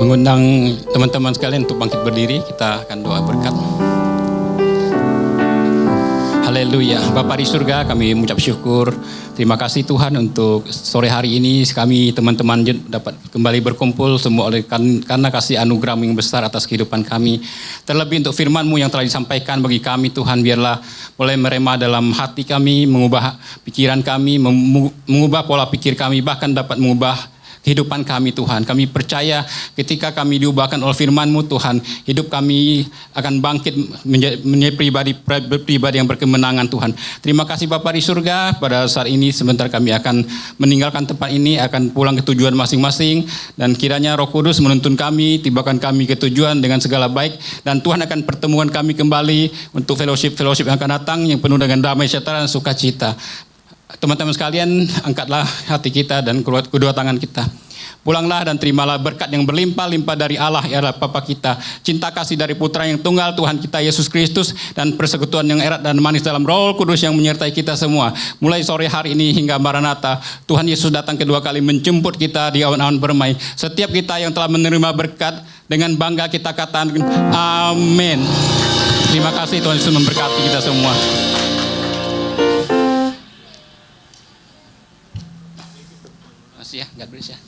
Mengundang teman-teman sekalian untuk bangkit berdiri, kita akan doa berkat. Haleluya. Bapa di surga, kami mengucap syukur. Terima kasih Tuhan untuk sore hari ini kami teman-teman dapat kembali berkumpul semua karena kasih anugerah-Mu yang besar atas kehidupan kami. Terlebih untuk firman-Mu yang telah disampaikan bagi kami Tuhan, biarlah boleh merema dalam hati kami, mengubah pikiran kami, mengubah pola pikir kami, bahkan dapat mengubah kehidupan kami Tuhan. Kami percaya ketika kami diubahkan oleh firman-Mu Tuhan, hidup kami akan bangkit menjadi pribadi yang berkemenangan Tuhan. Terima kasih Bapa di surga, pada saat ini sebentar kami akan meninggalkan tempat ini, akan pulang ke tujuan masing-masing, dan kiranya Roh Kudus menuntun kami, tibakan kami ke tujuan dengan segala baik, dan Tuhan akan pertemuan kami kembali untuk fellowship yang akan datang yang penuh dengan damai sejahtera dan sukacita. Teman-teman sekalian, angkatlah hati kita dan kedua tangan kita. Pulanglah dan terimalah berkat yang berlimpah-limpah dari Allah, ya Allah Bapa kita. Cinta kasih dari Putra yang tunggal Tuhan kita Yesus Kristus, dan persekutuan yang erat dan manis dalam Roh Kudus yang menyertai kita semua. Mulai sore hari ini hingga Maranatha, Tuhan Yesus datang kedua kali menjemput kita di awan-awan permai. Setiap kita yang telah menerima berkat, dengan bangga kita katakan amin. Terima kasih Tuhan Yesus memberkati kita semua. Terima kasih ya, God bless ya.